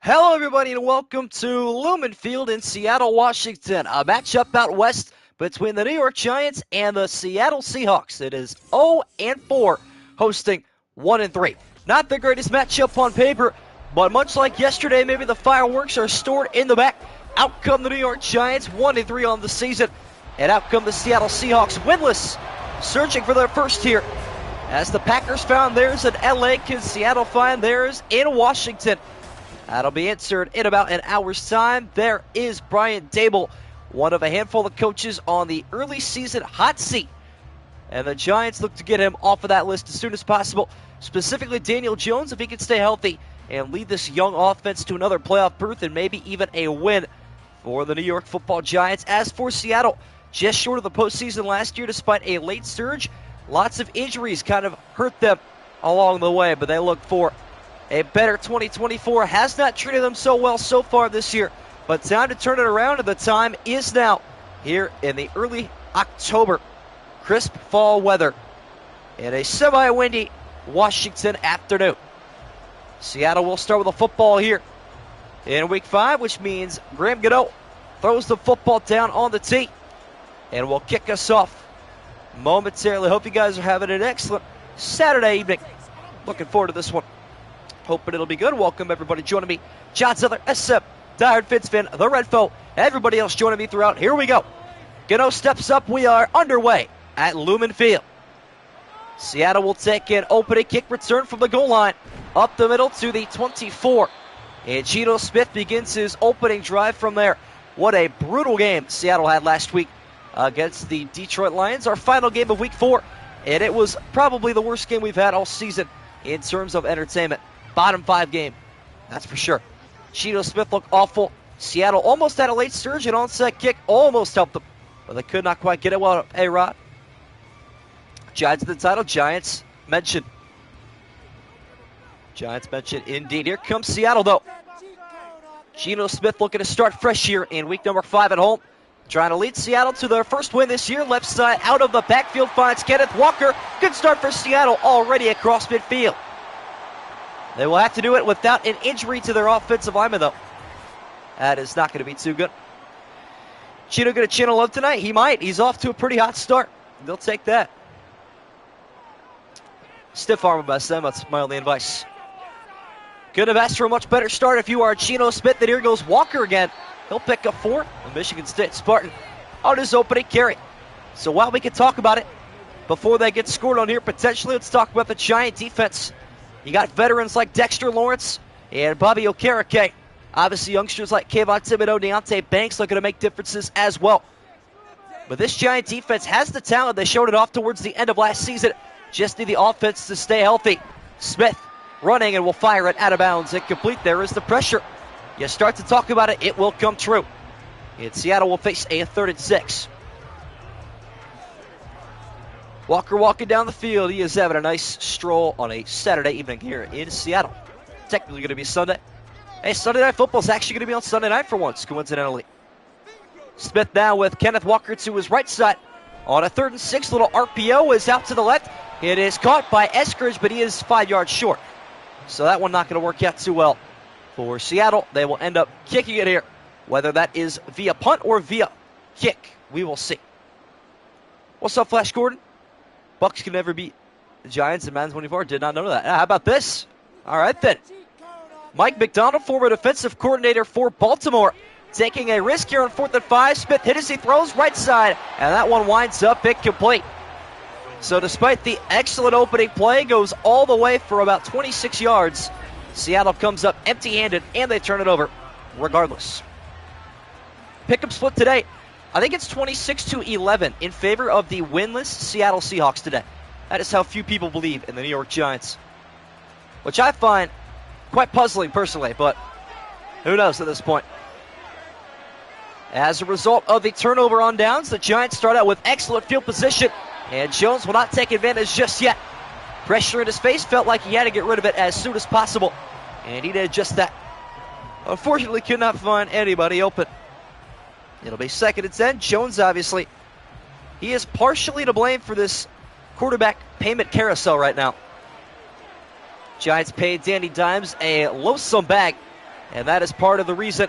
Hello, everybody, and welcome to Lumen Field in Seattle, Washington. A matchup out west between the New York Giants and the Seattle Seahawks. It is 0-4, hosting 1-3. Not the greatest matchup on paper, but much like yesterday, maybe the fireworks are stored in the back. Out come the New York Giants, 1-3 on the season, and out come the Seattle Seahawks, winless, searching for their first here. As the Packers found theirs in LA, can Seattle find theirs in Washington? That'll be answered in about an hour's time. There is Brian Dable, one of a handful of coaches on the early season hot seat. And the Giants look to get him off of that list as soon as possible. Specifically Daniel Jones, if he can stay healthy and lead this young offense to another playoff berth and maybe even a win for the New York Football Giants. As for Seattle, just short of the postseason last year despite a late surge. Lots of injuries kind of hurt them along the way, but they look for a better 2024. Has not treated them so well so far this year, but time to turn it around, and the time is now here in the early October. Crisp fall weather in a semi-windy Washington afternoon. Seattle will start with a football here in week 5, which means Graham Gano throws the football down on the tee and will kick us off momentarily. Hope you guys are having an excellent Saturday evening. Looking forward to this one. Hoping it'll be good. Welcome, everybody, joining me. John Zeller, SM, Diehard Fitz fan, The Red Foe, everybody else joining me throughout. Here we go. Gano steps up. We are underway at Lumen Field. Seattle will take an opening kick return from the goal line. Up the middle to the 24. And Geno Smith begins his opening drive from there. What a brutal game Seattle had last week against the Detroit Lions. Our final game of week 4. And it was probably the worst game we've had all season in terms of entertainment. Bottom 5 game, that's for sure. Geno Smith looked awful. Seattle almost had a late surge, and onside kick almost helped them, but they could not quite get it well. A-Rod. Giants the title. Giants mentioned. Indeed. Here comes Seattle, though. Geno Smith looking to start fresh here in week number 5 at home. Trying to lead Seattle to their first win this year. Left side out of the backfield finds Kenneth Walker. Good start for Seattle already across midfield. They will have to do it without an injury to their offensive lineman, though. That is not going to be too good. Geno going to channel up tonight? He might. He's off to a pretty hot start. They'll take that. Stiff arm by them. That's my only advice. Could have asked for a much better start if you are Geno Smith. Then here goes Walker again. He'll pick up 4. The Michigan State Spartan on his opening carry. So while we can talk about it, before they get scored on here, potentially, let's talk about the Giant defense. You got veterans like Dexter Lawrence and Bobby Okereke. Obviously, youngsters like Kayvon Thibodeau, Deonte Banks looking to make differences as well. But this Giant defense has the talent. They showed it off towards the end of last season. Just need the offense to stay healthy. Smith running and will fire it out of bounds. Incomplete. There is the pressure. You start to talk about it, it will come true. And Seattle will face a 3rd and 6. Walker walking down the field. He is having a nice stroll on a Saturday evening here in Seattle. Technically going to be Sunday. Hey, Sunday Night Football is actually going to be on Sunday night for once, coincidentally. Smith now with Kenneth Walker to his right side. On a 3rd and 6, little RPO is out to the left. It is caught by Eskridge, but he is 5 yards short. So that one not going to work out too well for Seattle. They will end up kicking it here. Whether that is via punt or via kick, we will see. What's up, Flash Gordon? Bucks can never beat the Giants in Madden 24. Did not know that. How about this? All right, then. Mike McDonald, former defensive coordinator for Baltimore, taking a risk here on 4th and 5. Smith hit as he throws right side, and that one winds up incomplete. So despite the excellent opening play, goes all the way for about 26 yards. Seattle comes up empty-handed, and they turn it over regardless. Pick-up split today. I think it's 26-11 in favor of the winless Seattle Seahawks today. That is how few people believe in the New York Giants, which I find quite puzzling personally, but who knows at this point. As a result of the turnover on downs, the Giants start out with excellent field position, and Jones will not take advantage just yet. Pressure in his face, felt like he had to get rid of it as soon as possible, and he did just that. Unfortunately, could not find anybody open. It'll be 2nd and 10. Jones, obviously, he is partially to blame for this quarterback payment carousel right now. Giants paid Danny Dimes a loathsome bag And that is part of the reason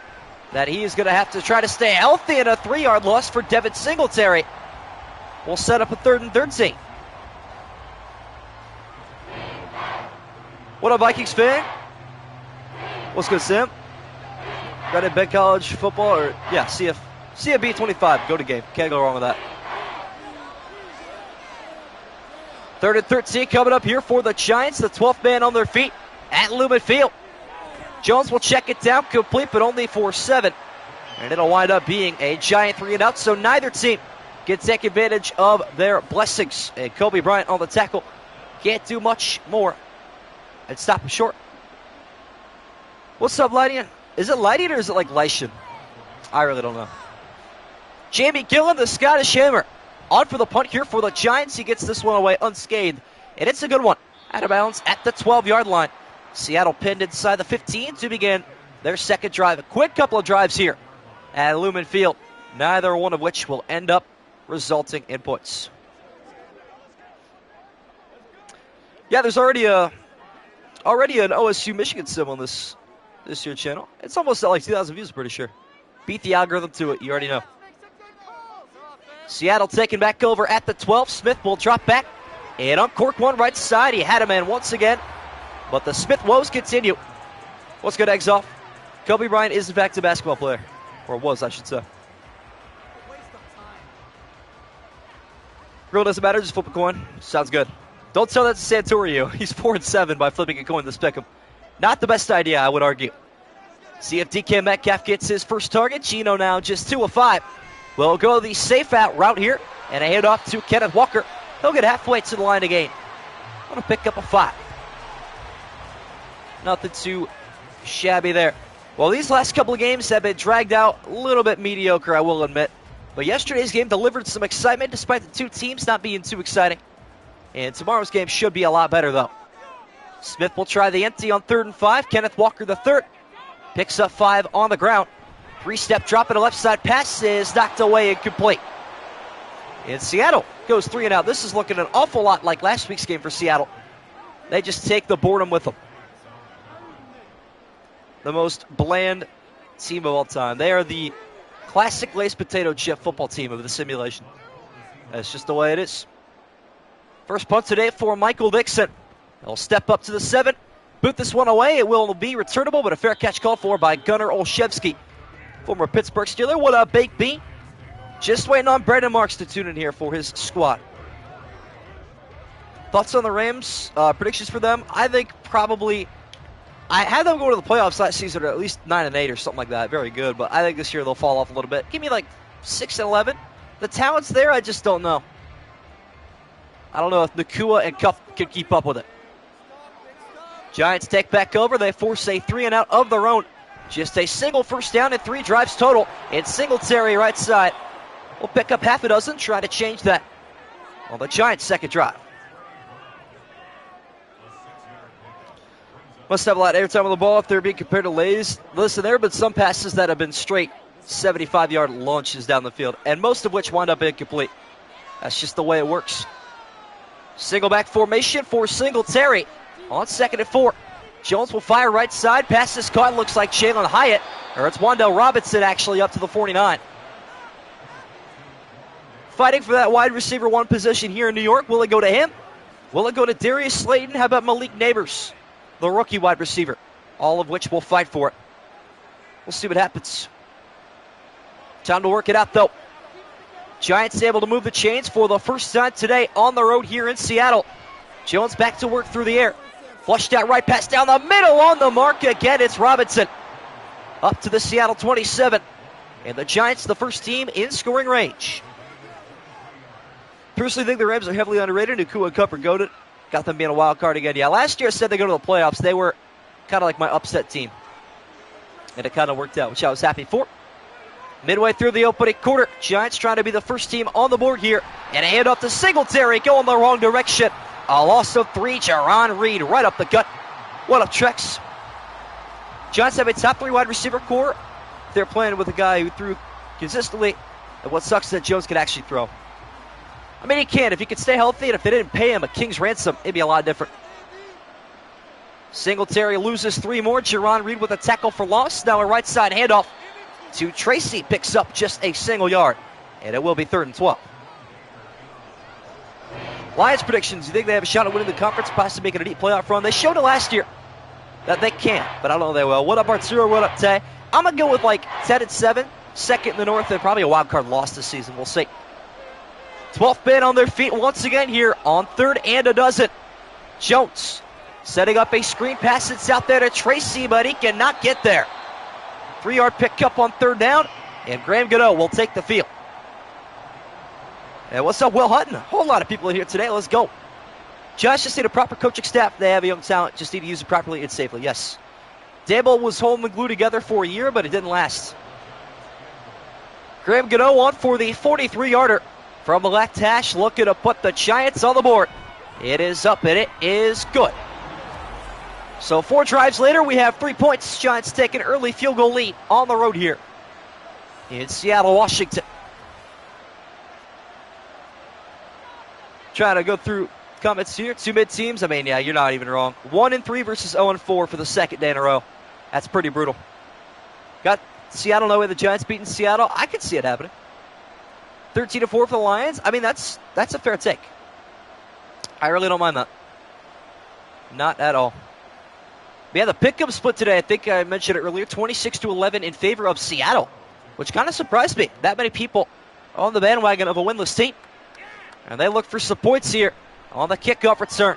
that he is going to have to try to stay healthy, and a 3-yard loss for Devin Singletary will set up a 3rd and 13. What up, Vikings fan? What's good, Sam? Got in Bed College football, or yeah, CFB 25. Go to game. Can't go wrong with that. 3rd and 13 coming up here for the Giants. The 12th man on their feet at Lumen Field. Jones will check it down, complete, but only for 7. And it'll wind up being a Giant 3-and-out, so neither team can take advantage of their blessings. And Kobe Bryant on the tackle can't do much more and stop him short. What's up, Lydian? Is it Lydian or is it like Lycian? I really don't know. Jamie Gillen, the Scottish Hammer, on for the punt here for the Giants. He gets this one away unscathed, and it's a good one. Out of bounds at the 12-yard line. Seattle pinned inside the 15 to begin their second drive. A quick couple of drives here at Lumen Field, neither one of which will end up resulting in points. Yeah, there's already an OSU Michigan sim on this year channel. It's almost at like 2,000 views, I'm pretty sure. Beat the algorithm to it, you already know. Seattle taking back over at the 12. Smith will drop back and uncork one right side. He had a man once again, but the Smith woes continue. What's good, Eggs Off? Kobe Bryant is in fact a basketball player. Or was, I should say. Real doesn't matter, just flip a coin. Sounds good. Don't tell that to Santorio. He's 4-7 by flipping a coin this pick'em. Not the best idea, I would argue. See if DK Metcalf gets his first target. Gino now just 2 of 5. We'll go the safe out route here, and a handoff to Kenneth Walker. He'll get halfway to the line again. I'm going to pick up a 5. Nothing too shabby there. Well, these last couple of games have been dragged out a little bit mediocre, I will admit. But yesterday's game delivered some excitement despite the two teams not being too exciting. And tomorrow's game should be a lot better, though. Smith will try the empty on 3rd and 5. Kenneth Walker, the 3rd, picks up 5 on the ground. 3-step drop at a left side pass is knocked away and complete. And Seattle goes 3-and-out. This is looking an awful lot like last week's game for Seattle. They just take the boredom with them. The most bland team of all time. They are the classic Lay's potato chip football team of the simulation. That's just the way it is. First punt today for Michael Dixon. He'll step up to the 7, boot this one away. It will be returnable, but a fair catch called for by Gunnar Olszewski, former Pittsburgh Steeler. What up, Baked Bean? Just waiting on Brandon Marks to tune in here for his squad. Thoughts on the Rams? Predictions for them? I think probably... I had them go to the playoffs last season, or at least 9-8 or something like that. Very good, but I think this year they'll fall off a little bit. Give me like 6-11. The talent's there, I just don't know. I don't know if Nakua and Cuff can keep up with it. Giants take back over. They force a 3-and-out of their own. Just a single first down and 3 drives total. And Singletary right side will pick up half a dozen, try to change that on the Giants' second drive. Must have a lot of airtime on the ball if they're being compared to Lay's. Listen, there have been some passes that have been straight 75-yard launches down the field, and most of which wind up incomplete. That's just the way it works. Single back formation for Singletary on 2nd and 4. Jones will fire right side. Pass is caught. Looks like Jalen Hyatt, or it's Wan'Dale Robinson actually up to the 49. Fighting for that wide receiver 1 position here in New York. Will it go to him? Will it go to Darius Slayton? How about Malik Neighbors, the rookie wide receiver? All of which will fight for it. We'll see what happens. Time to work it out, though. Giants able to move the chains for the first time today on the road here in Seattle. Jones back to work through the air. Flushed out right pass down the middle on the mark. Again, it's Robinson. Up to the Seattle 27. And the Giants, the first team in scoring range. Personally think the Rams are heavily underrated. Nakua and Cup are goated. Got them being a wild card again. Yeah, last year I said they go to the playoffs. They were kind of like my upset team. And it kind of worked out, which I was happy for. Midway through the opening quarter, Giants trying to be the first team on the board here. And a handoff to Singletary, going the wrong direction. A loss of 3, Jaron Reed right up the gut. What up, Trex? Giants have a top 3 wide receiver core. They're playing with a guy who threw consistently. And what sucks is that Jones can actually throw. I mean, he can. If he could stay healthy, and if they didn't pay him a king's ransom, it'd be a lot different. Singletary loses 3 more. Jerron Reed with a tackle for loss. Now a right side handoff to Tracy. Picks up just a single yard. And it will be 3rd and 12. Lions predictions. You think they have a shot at winning the conference, possibly making a deep playoff run? They showed it last year that they can, but I don't know they will. What up, Arturo? What up, Tay? I'm going to go with like 10-7, second in the North, and probably a wild card loss this season. We'll see. 12th man on their feet once again here on 3rd and a dozen. Jones setting up a screen pass. It's out there to Tracy, but he cannot get there. 3-yard pickup on 3rd down, and Graham Gano will take the field. And what's up, Will Hutton? A whole lot of people in here today. Let's go. Josh just need a proper coaching staff. They have a young talent. Just need to use it properly and safely. Yes. Dable was holding the glue together for a year, but it didn't last. Graham Gano on for the 43-yarder from the left hash, looking to put the Giants on the board. It is up, and it is good. So 4 drives later, we have 3 points. Giants take an early field goal lead on the road here in Seattle, Washington. Trying to go through comments here. 2 mid teams. I mean, yeah, you're not even wrong. 1-3 versus 0-4 for the 2nd day in a row. That's pretty brutal. Got Seattle no way the Giants beating Seattle. I could see it happening. 13-4 for the Lions. I mean, that's a fair take. I really don't mind that. Not at all. But yeah, the pick-up split today, I think I mentioned it earlier, 26-11 in favor of Seattle, which kind of surprised me. That many people on the bandwagon of a winless team. And they look for some points here on the kickoff return.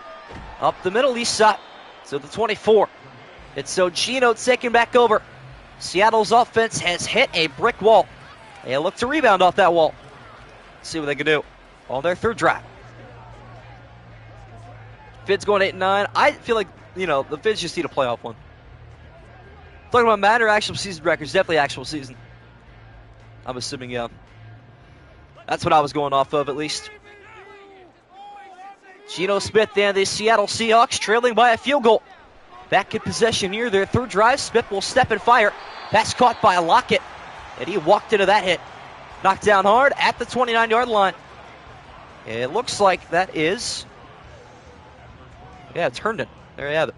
Up the middle east side to the 24. It's so Gino taking back over. Seattle's offense has hit a brick wall. They look to rebound off that wall. See what they can do on their 3rd drive. Fids going 8-9. I feel like, the Fids just need a playoff one. Talking about Madden or actual season records, definitely actual season. I'm assuming, yeah. That's what I was going off of, at least. Geno Smith and the Seattle Seahawks trailing by a field goal. Back in possession here, their 3rd drive. Smith will step and fire. Pass caught by Lockett, and he walked into that hit. Knocked down hard at the 29-yard line. It looks like that is... Yeah, it's Herndon. There you have it.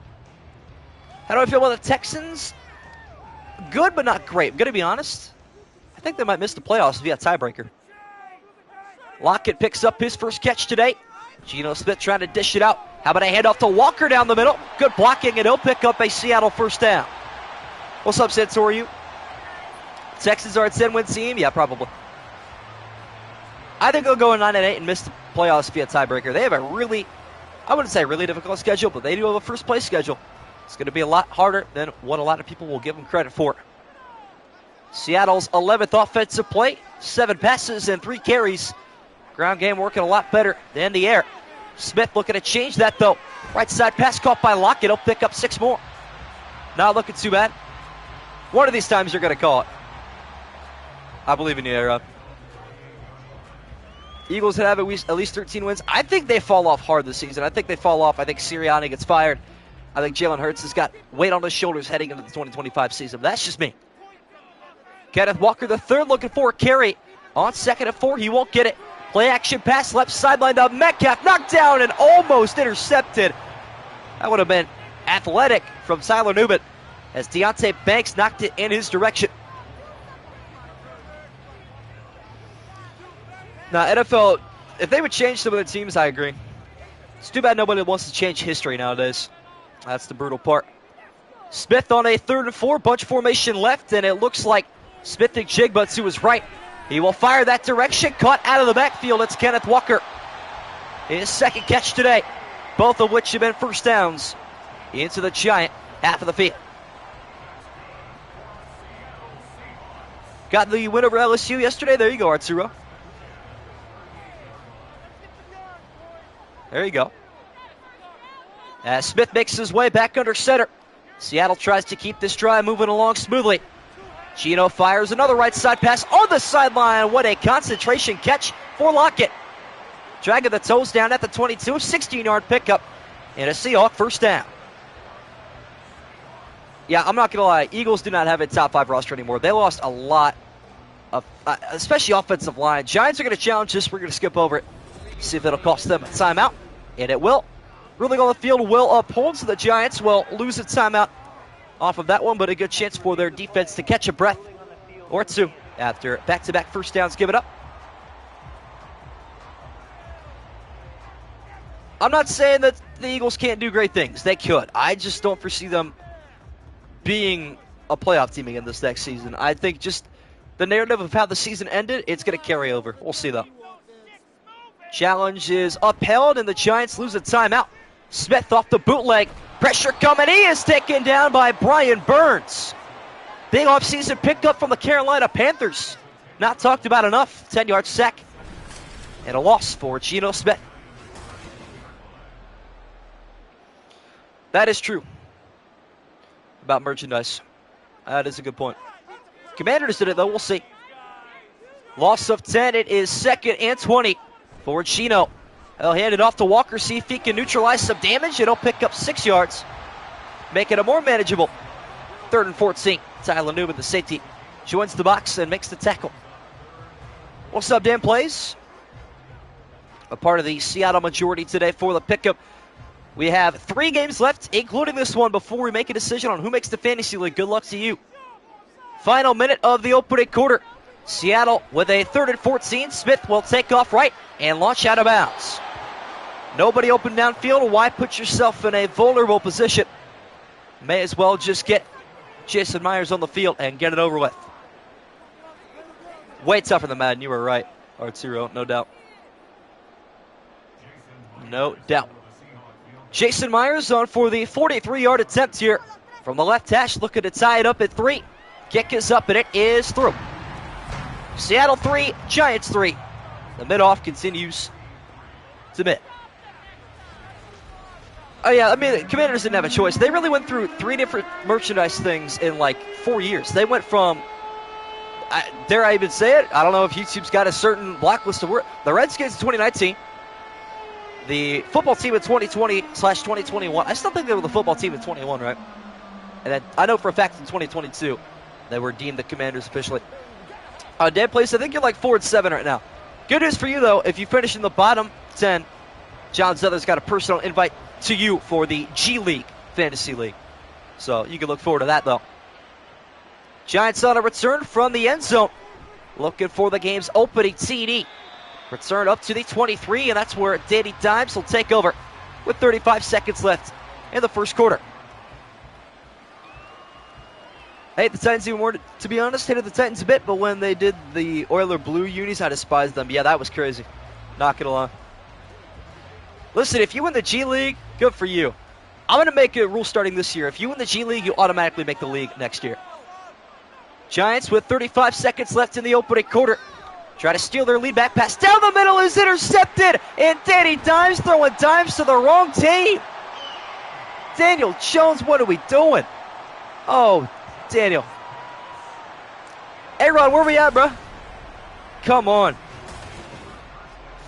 How do I feel about the Texans? Good, but not great. I'm going to be honest. I think they might miss the playoffs via tiebreaker. Lockett picks up his first catch today. Geno Smith trying to dish it out. How about a handoff to Walker down the middle? Good blocking, and he'll pick up a Seattle 1st down. What's up, Santorio? Texans are a 10-win team? Yeah, probably. I think they'll go 9-8 and miss the playoffs via tiebreaker. They have a really, I wouldn't say really difficult schedule, but they do have a first-place schedule. It's going to be a lot harder than what a lot of people will give them credit for. Seattle's 11th offensive play, 7 passes and 3 carries. Ground game working a lot better than the air. Smith looking to change that, though. Right side pass caught by Lockett. He'll pick up 6 more. Not looking too bad. One of these times you're going to call it. I believe in you, Aaron. Eagles have at least 13 wins. I think they fall off hard this season. I think they fall off. I think Sirianni gets fired. I think Jalen Hurts has got weight on his shoulders heading into the 2025 season. That's just me. Kenneth Walker, the 3rd, looking for a carry. On 2nd and 4, he won't get it. Play action pass left sideline to Metcalf. Knocked down and almost intercepted. That would have been athletic from Tyler Newman as Deontay Banks knocked it in his direction. Now, NFL, if they would change some of the teams, I agree. It's too bad nobody wants to change history nowadays. That's the brutal part. Smith on a 3rd and 4, bunch formation left, and it looks like Smith and Jigba to his right. He will fire that direction, caught out of the backfield. It's Kenneth Walker. His 2nd catch today, both of which have been 1st downs into the Giant half of the field. Got the win over LSU yesterday. There you go, Arturo. There you go. As Smith makes his way back under center. Seattle tries to keep this drive moving along smoothly. Geno fires another right side pass on the sideline. What a concentration catch for Lockett. Dragging the toes down at the 22, 16-yard pickup, and a Seahawk 1st down. Yeah, I'm not going to lie. Eagles do not have a top 5 roster anymore. They lost a lot of, especially offensive line. Giants are going to challenge this. We're going to skip over it. See if it'll cost them a timeout, and it will. Ruling on the field will uphold, so the Giants will lose a timeout off of that one, but a good chance for their defense to catch a breath or two after back-to-back first downs give it up. I'm not saying that the Eagles can't do great things. They could. I just don't foresee them being a playoff team again this next season. I think just the narrative of how the season ended, it's going to carry over. We'll see, though. Challenge is upheld, and the Giants lose a timeout. Smith off the bootleg. Pressure coming. He is taken down by Brian Burns. Big offseason pickup from the Carolina Panthers. Not talked about enough. 10-yard sack. And a loss for Geno Smith. That is true about merchandise. That is a good point. Commanders did it, though. We'll see. Loss of 10. It is 2nd and 20 for Geno. He'll hand it off to Walker, see if he can neutralize some damage. It'll pick up 6 yards, making it more manageable. 3rd and 14. Tyler Newman, the safety, joins the box and makes the tackle. What's up, Dan Plays? A part of the Seattle majority today for the pickup. We have 3 games left, including this one, before we make a decision on who makes the fantasy league. Good luck to you. Final minute of the opening quarter. Seattle with a 3rd and 14. Smith will take off right and launch out of bounds. Nobody open downfield. Why put yourself in a vulnerable position? May as well just get Jason Myers on the field and get it over with. Way tougher than Madden. You were right, Arturo, no doubt. No doubt. Jason Myers on for the 43-yard attempt here from the left hash, looking to tie it up at 3. Kick is up, and it is through. Seattle 3, Giants 3. The mid-off continues to mid. Oh, yeah, I mean, the Commanders didn't have a choice. They really went through 3 different merchandise things in, like, 4 years. They went from, dare I even say it? I don't know if YouTube's got a certain blacklist of work. The Redskins in 2019. The football team in 2020/2021. I still think they were the football team in 21, right? And then I know for a fact in 2022 they were deemed the Commanders officially. Dead place, I think you're like 4 and 7 right now. Good news for you, though. If you finish in the bottom 10, John Zuther's got a personal invite to you for the G League Fantasy League. So you can look forward to that, though. Giants on a return from the end zone. Looking for the game's opening TD. Return up to the 23, and that's where Danny Dimes will take over with 35 seconds left in the first quarter. I hate the Titans even more, to be honest. Hated the Titans a bit, but when they did the Oiler Blue unis, I despised them. Yeah, that was crazy. Not gonna lie. Listen, if you win the G League, good for you. I'm going to make a rule starting this year. If you win the G League, you automatically make the league next year. Giants with 35 seconds left in the opening quarter. Try to steal their lead. Back pass down the middle is intercepted. And Danny Dimes throwing dimes to the wrong team. Daniel Jones, what are we doing? Oh, Daniel. Hey, Ron, where we at, bro? Come on.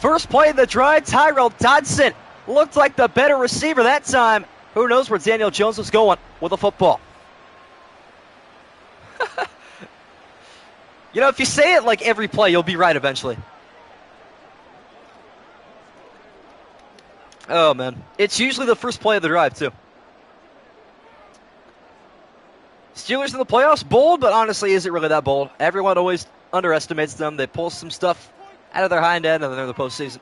First play of the drive, Tyrell Dodson looked like the better receiver that time. Who knows where Daniel Jones was going with the football. You know, if you say it like every play, you'll be right eventually. Oh, man. It's usually the first play of the drive, too. Steelers in the playoffs, bold, but honestly, is it really that bold? Everyone always underestimates them. They pull some stuff out of their hind end, and then they're in the postseason.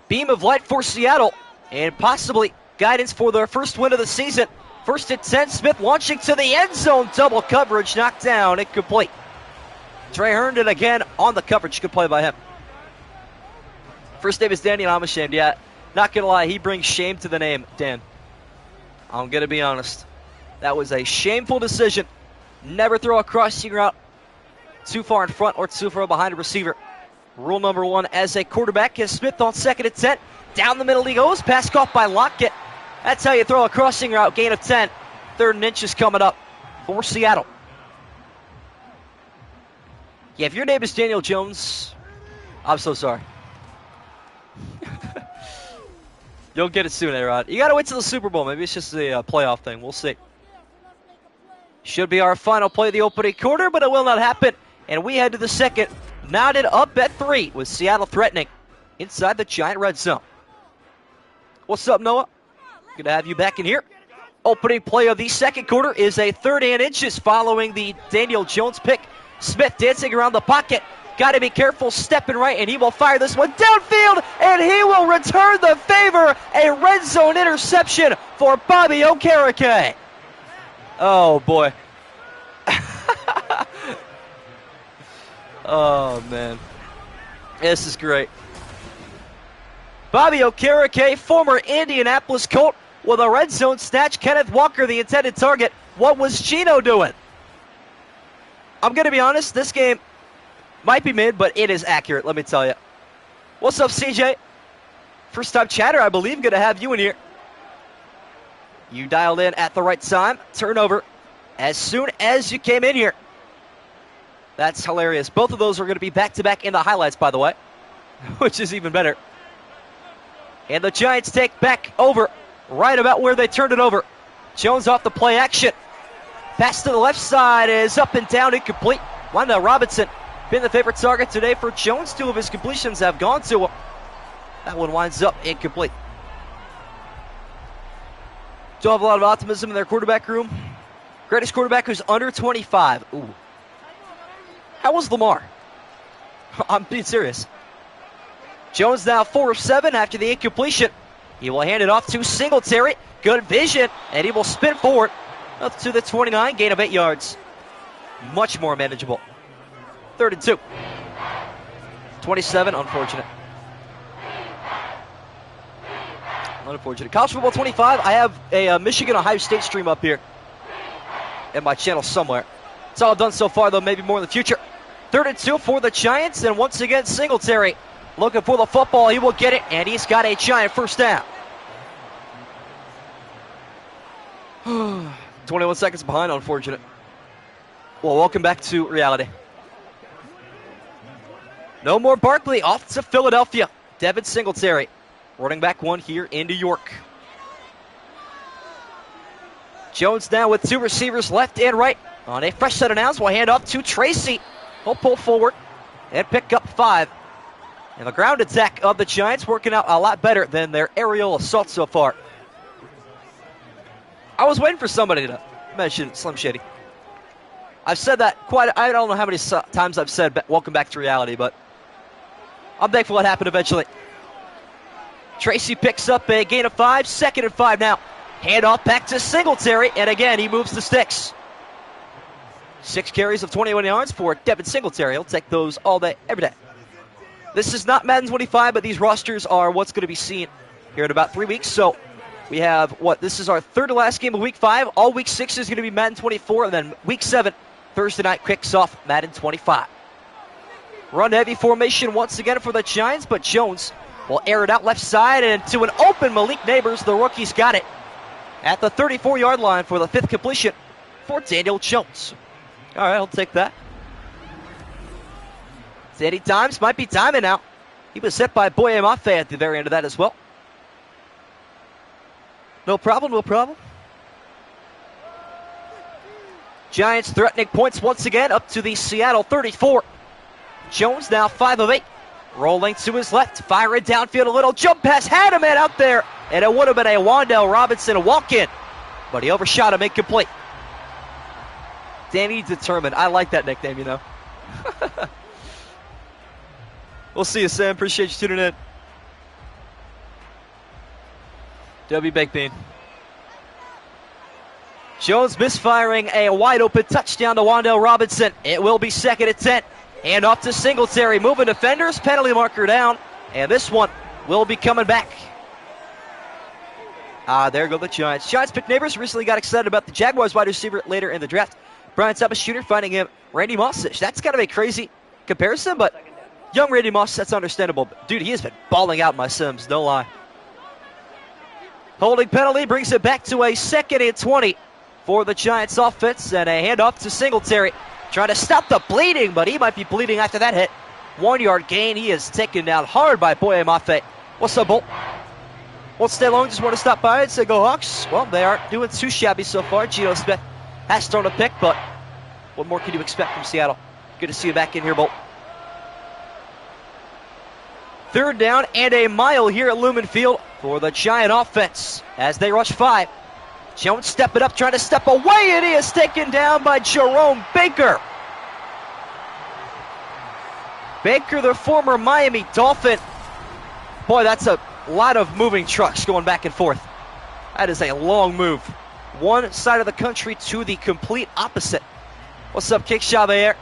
Beam of light for Seattle, and possibly guidance for their first win of the season. 1st and 10, Smith launching to the end zone. Double coverage, knocked down, incomplete. Trey Herndon again on the coverage. Good play by him. First name is Danny, and I'm ashamed. Yeah, not going to lie, he brings shame to the name, Dan. I'm going to be honest. That was a shameful decision. Never throw a crossing route too far in front or too far behind a receiver. Rule number 1 as a quarterback is Smith on 2nd and 10. Down the middle he goes. Pass caught by Lockett. That's how you throw a crossing route. Gain of 10. 3rd and inches coming up for Seattle. Yeah, if your name is Daniel Jones, I'm so sorry. You'll get it soon, A-Rod. You got to wait till the Super Bowl. Maybe it's just a playoff thing. We'll see. Should be our final play of the opening quarter, but it will not happen. And we head to the second. Knotted up at 3 with Seattle threatening inside the Giant red zone. What's up, Noah? Good to have you back in here. Opening play of the second quarter is a 3rd and inches following the Daniel Jones pick. Smith dancing around the pocket. Got to be careful, stepping right, and he will fire this one downfield, and he will return the favor. A red zone interception for Bobby Okereke. Oh, boy. Oh, man. This is great. Bobby Okereke, former Indianapolis Colt, with a red zone snatch. Kenneth Walker, the intended target. What was Chino doing? I'm going to be honest, this game might be mid, but it is accurate, let me tell you. What's up, CJ? First time chatter, I believe. Good to have you in here. You dialed in at the right time. Turnover as soon as you came in here. That's hilarious. Both of those are going to be back-to-back in the highlights, by the way, which is even better. And the Giants take back over right about where they turned it over. Jones off the play action. Pass to the left side is up and down, incomplete. Wanda Robinson been the favorite target today for Jones. 2 of his completions have gone to him. That one winds up incomplete. Don't have a lot of optimism in their quarterback room. Greatest quarterback who's under 25. Ooh. How was Lamar? I'm being serious. Jones now 4 of 7 after the incompletion. He will hand it off to Singletary. Good vision, and he will spin forward up to the 29, gain of 8 yards. Much more manageable. 3rd and 2. 27, unfortunate. Unfortunate. College football 25, I have a Michigan-Ohio State stream up here in my channel somewhere. That's all I've done so far, though, maybe more in the future. 3rd and 2 for the Giants, and once again, Singletary looking for the football. He will get it, and he's got a Giant first down. 21 seconds behind, unfortunate. Well, welcome back to reality. No more Barkley, off to Philadelphia. Devin Singletary, running back 1 here in New York. Jones now with 2 receivers left and right. On a fresh set of downs, we'll hand off to Tracy. He'll pull forward and pick up 5. And the ground attack of the Giants working out a lot better than their aerial assault so far. I was waiting for somebody to mention Slim Shady. I've said that I don't know how many times I've said welcome back to reality, but I'm thankful it happened eventually. Tracy picks up a gain of 5, 2nd and 5 now. Hand off back to Singletary, and again, he moves the sticks. 6 carries of 21 yards for Devin Singletary. He'll take those all day, every day. This is not Madden 25, but these rosters are what's going to be seen here in about 3 weeks. So we have, this is our 3rd to last game of Week 5. All Week 6 is going to be Madden 24, and then Week 7, Thursday night, kicks off Madden 25. Run-heavy formation once again for the Giants, but Jones will air it out left side, and to an open Malik Neighbors. The rookie's got it at the 34-yard line for the 5th completion for Daniel Jones. All right, I'll take that. Sandy Times might be timing now. He was hit by Boye Mafe at the very end of that as well. No problem, no problem. Giants threatening points once again up to the Seattle 34. Jones now 5 of 8. Rolling to his left, firing downfield, a little jump pass, had a man out there, and it would have been a Wandale Robinson walk-in, but he overshot him, incomplete. Danny Determined. I like that nickname, you know. We'll see you, Sam. Appreciate you tuning in. W. Baked Bean. Jones misfiring a wide-open touchdown to Wandale Robinson. It will be 2nd and 10. And off to Singletary. Moving defenders. Penalty marker down. And this one will be coming back. There go the Giants. Giants pick Neighbors. Recently got excited about the Jaguars wide receiver later in the draft. Brian Thomas Jr. finding him Randy Moss-ish. That's kind of a crazy comparison, but young Randy Moss, that's understandable. Dude, he has been balling out in my Sims, no lie. Holding penalty brings it back to a 2nd and 20 for the Giants offense, and a handoff to Singletary. Trying to stop the bleeding, but he might be bleeding after that hit. 1-yard gain. He is taken down hard by Boye Mafe. What's up, Bolt? Won't stay long, just want to stop by and say go Hawks. Well, they aren't doing too shabby so far. Geno Smith has thrown a pick, but what more can you expect from Seattle? Good to see you back in here, Bolt. 3rd down and a mile here at Lumen Field for the Giant offense as they rush 5. Jones stepping up, trying to step away, and he is taken down by Jerome Baker. Baker, the former Miami Dolphin. Boy, that's a lot of moving trucks going back and forth. That is a long move. One side of the country to the complete opposite. What's up, kick shot there?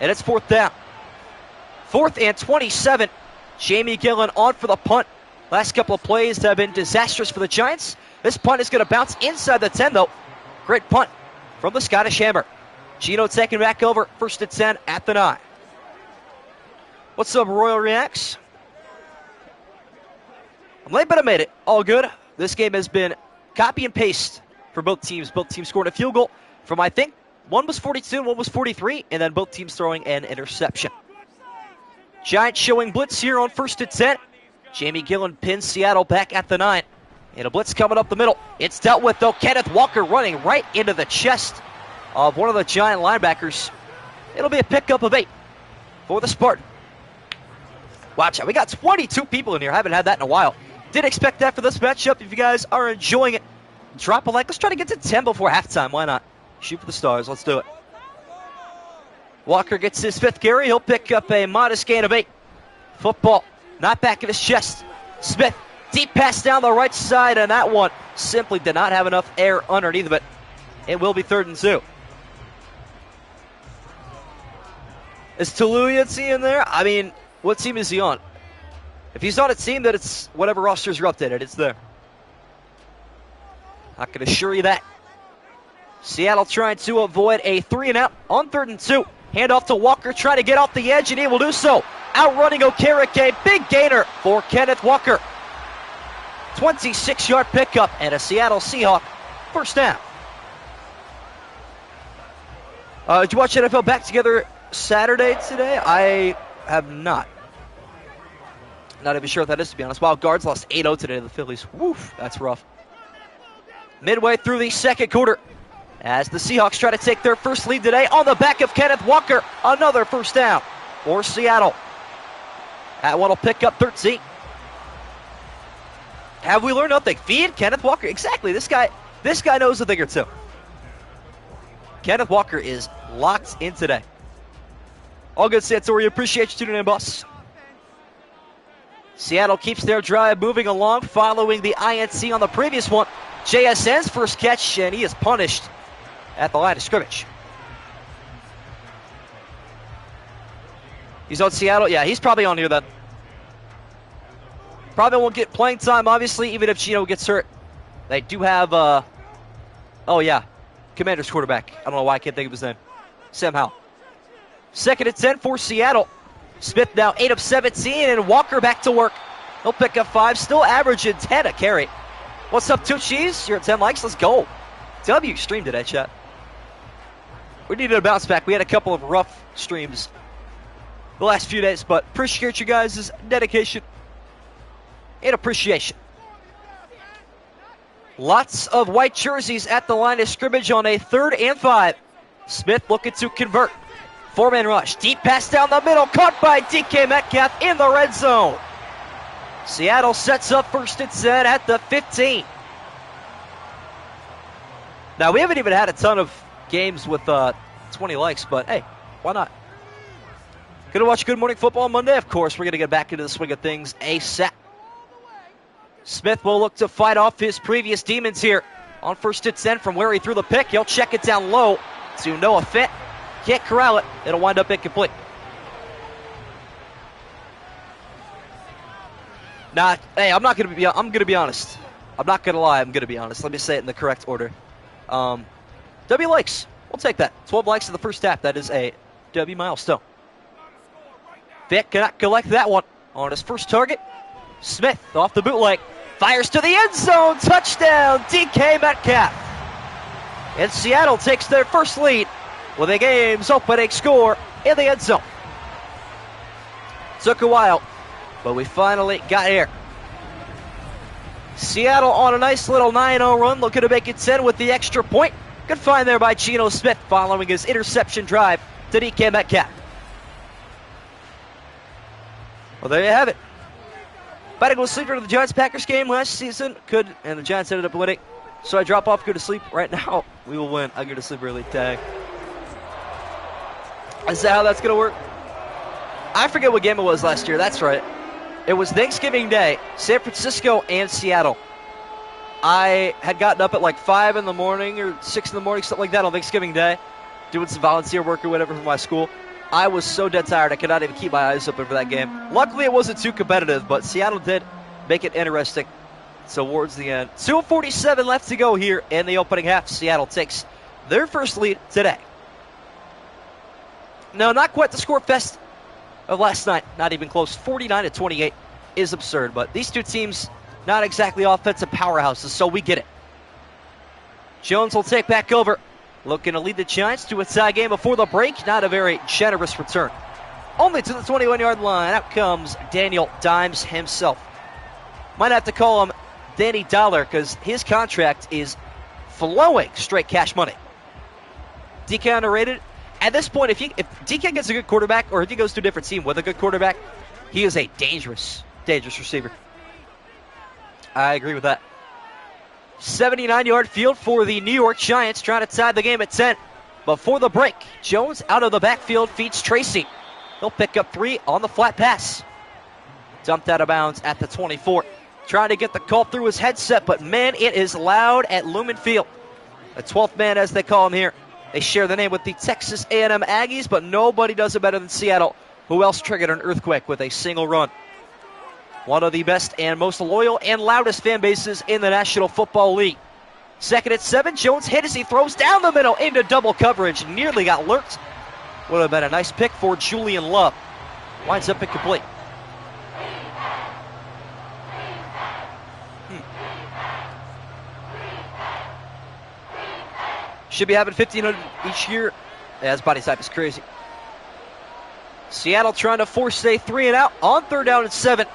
And it's 4th down. 4th and 27. Jamie Gillen on for the punt. Last couple of plays have been disastrous for the Giants. This punt is going to bounce inside the 10, though. Great punt from the Scottish Hammer. Gino taking back over, 1st and 10 at the 9. What's up, Royal Reacts? I'm late, but I made it. All good. This game has been copy and paste for both teams. Both teams scored a field goal from, I think, one was 42 and one was 43, and then both teams throwing an interception. Giants showing blitz here on 1st and 10. Jamie Gillen pins Seattle back at the 9. And a blitz coming up the middle. It's dealt with, though. Kenneth Walker running right into the chest of one of the Giant linebackers. It'll be a pickup of 8 for the Spartan. Watch out. We got 22 people in here. Haven't had that in a while. Did expect that for this matchup. If you guys are enjoying it, drop a like. Let's try to get to 10 before halftime. Why not? Shoot for the stars. Let's do it. Walker gets his 5th carry. He'll pick up a modest gain of 8. Football not back in his chest. Smith, deep pass down the right side, and that one simply did not have enough air underneath of it. It will be 3rd and 2. Is Tuluyansi in there? I mean, what team is he on? If he's on a team that it's whatever rosters are updated, it's there. I can assure you that. Seattle trying to avoid a 3-and-out on 3rd and 2. Handoff to Walker, trying to get off the edge, and he will do so. Outrunning Okereke, big gainer for Kenneth Walker. 26-yard pickup and a Seattle Seahawk 1st down. Did you watch NFL Back Together Saturday today? I have not. Not even sure what that is, to be honest. Wild Guards lost 8-0 today to the Phillies. Woof, that's rough. Midway through the 2nd quarter, as the Seahawks try to take their first lead today on the back of Kenneth Walker. Another 1st down for Seattle. That one will pick up 13. Have we learned nothing? Feed Kenneth Walker. Exactly. This guy knows a thing or two. Kenneth Walker is locked in today. All good, Santori. Appreciate you tuning in, boss. Seattle keeps their drive moving along following the INT on the previous one. JSN's first catch, and he is punished at the line of scrimmage. He's on Seattle? Yeah, he's probably on here then. Probably won't get playing time, obviously, even if Gino gets hurt. They do have, oh yeah, Commander's quarterback. I don't know why I can't think of his name. Sam Howell. 2nd and 10 for Seattle. Smith now 8 of 17, and Walker back to work. He'll pick up 5, still averaging 10 a carry. What's up, Two Cheese? You're at 10 likes. Let's go. W stream today, chat. We needed a bounce back. We had a couple of rough streams the last few days, but appreciate you guys' dedication and appreciation. Lots of white jerseys at the line of scrimmage on a 3rd and 5. Smith looking to convert. 4-man rush. Deep pass down the middle. Caught by DK Metcalf in the red zone. Seattle sets up 1st and 10 at the 15. Now, we haven't even had a ton of games with 20 likes, but hey, why not? Gonna watch Good Morning Football on Monday? Of course, we're gonna get back into the swing of things ASAP. Smith will look to fight off his previous demons here on 1st and 10 from where he threw the pick. He'll check it down low to Noah Fent. Can't corral it. It'll wind up incomplete. Nah, hey, I'm gonna be honest. I'm not gonna lie, I'm gonna be honest. Let me say it in the correct order. W likes. We'll take that. 12 likes in the first half. That is a W milestone. Vic cannot collect that one on his first target. Smith off the bootleg. Fires to the end zone. Touchdown, DK Metcalf. And Seattle takes their first lead with a game's opening score in the end zone. Took a while, but we finally got here. Seattle on a nice little 9-0 run, looking to make it 10 with the extra point. Good find there by Geno Smith following his interception drive to DK Metcalf. Well, there you have it. About to go to sleep during the Giants-Packers game last season. And the Giants ended up winning. So I drop off, go to sleep. Right now, we will win. I go to sleep early. Tag. Is that how that's going to work? I forget what game it was last year. That's right. It was Thanksgiving Day, San Francisco and Seattle. I had gotten up at like 5 in the morning or 6 in the morning, something like that on Thanksgiving Day, doing some volunteer work or whatever for my school. I was so dead tired I could not even keep my eyes open for that game. Luckily, it wasn't too competitive, but Seattle did make it interesting towards the end. 2:47 left to go here in the opening half. Seattle takes their first lead today. No, not quite the score fest of last night. Not even close. 49-28 is absurd, but these two teams not exactly offensive powerhouses, so we get it. Jones will take back over. Looking to lead the Giants to a tie game before the break. Not a very generous return. Only to the 21-yard line. Out comes Daniel Dimes himself. Might have to call him Danny Dollar because his contract is flowing straight cash money. DK underrated. At this point, if DK gets a good quarterback or if he goes to a different team with a good quarterback, he is a dangerous receiver. I agree with that. 79-yard field for the New York Giants, trying to tie the game at 10. Before the break, Jones out of the backfield feeds Tracy. He'll pick up 3 on the flat pass. Dumped out of bounds at the 24. Trying to get the call through his headset, but man, it is loud at Lumen Field. The 12th man, as they call him here. They share the name with the Texas A&M Aggies, but nobody does it better than Seattle, who else triggered an earthquake with a single run. One of the best and most loyal and loudest fan bases in the National Football League. Second at 7, Jones hit as he throws down the middle into double coverage. Nearly got lurked. Would have been a nice pick for Julian Love. Winds up incomplete. Should be having 1,500 each year. Yeah, his body type is crazy. Seattle trying to force a 3 and out on 3rd down and 7.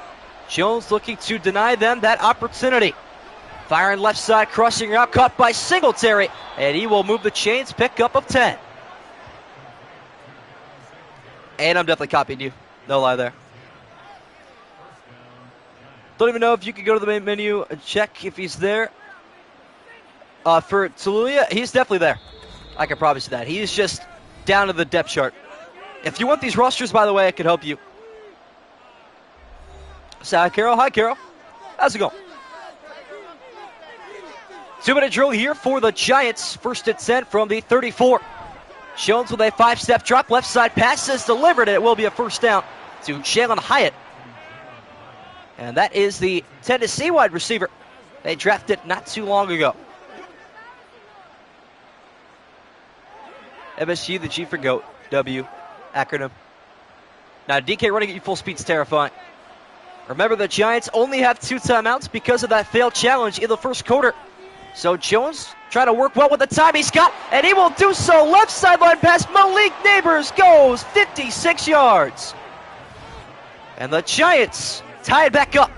Jones looking to deny them that opportunity. Firing left side, crossing route, caught by Singletary, and he will move the chains, pick up of 10. And I'm definitely copying you. No lie there. Don't even know if you can go to the main menu and check if he's there. For Tuluia, he's definitely there. I can promise you that. He's just down to the depth chart. If you want these rosters, by the way, I can help you. So, hi, Carol. Hi, Carol. How's it going? 2-minute drill here for the Giants. First and 10 from the 34. Jones with a 5-step drop. Left side pass is delivered, and it will be a first down to Jalen Hyatt. And that is the Tennessee wide receiver they drafted not too long ago. MSG, the G for GOAT. W, acronym. Now, DK running at you full speed is terrifying. Remember, the Giants only have 2 timeouts because of that failed challenge in the first quarter. So Jones trying to work well with the time he's got, and he will do so. Left sideline pass, Malik Neighbors goes 56 yards. And the Giants tie it back up.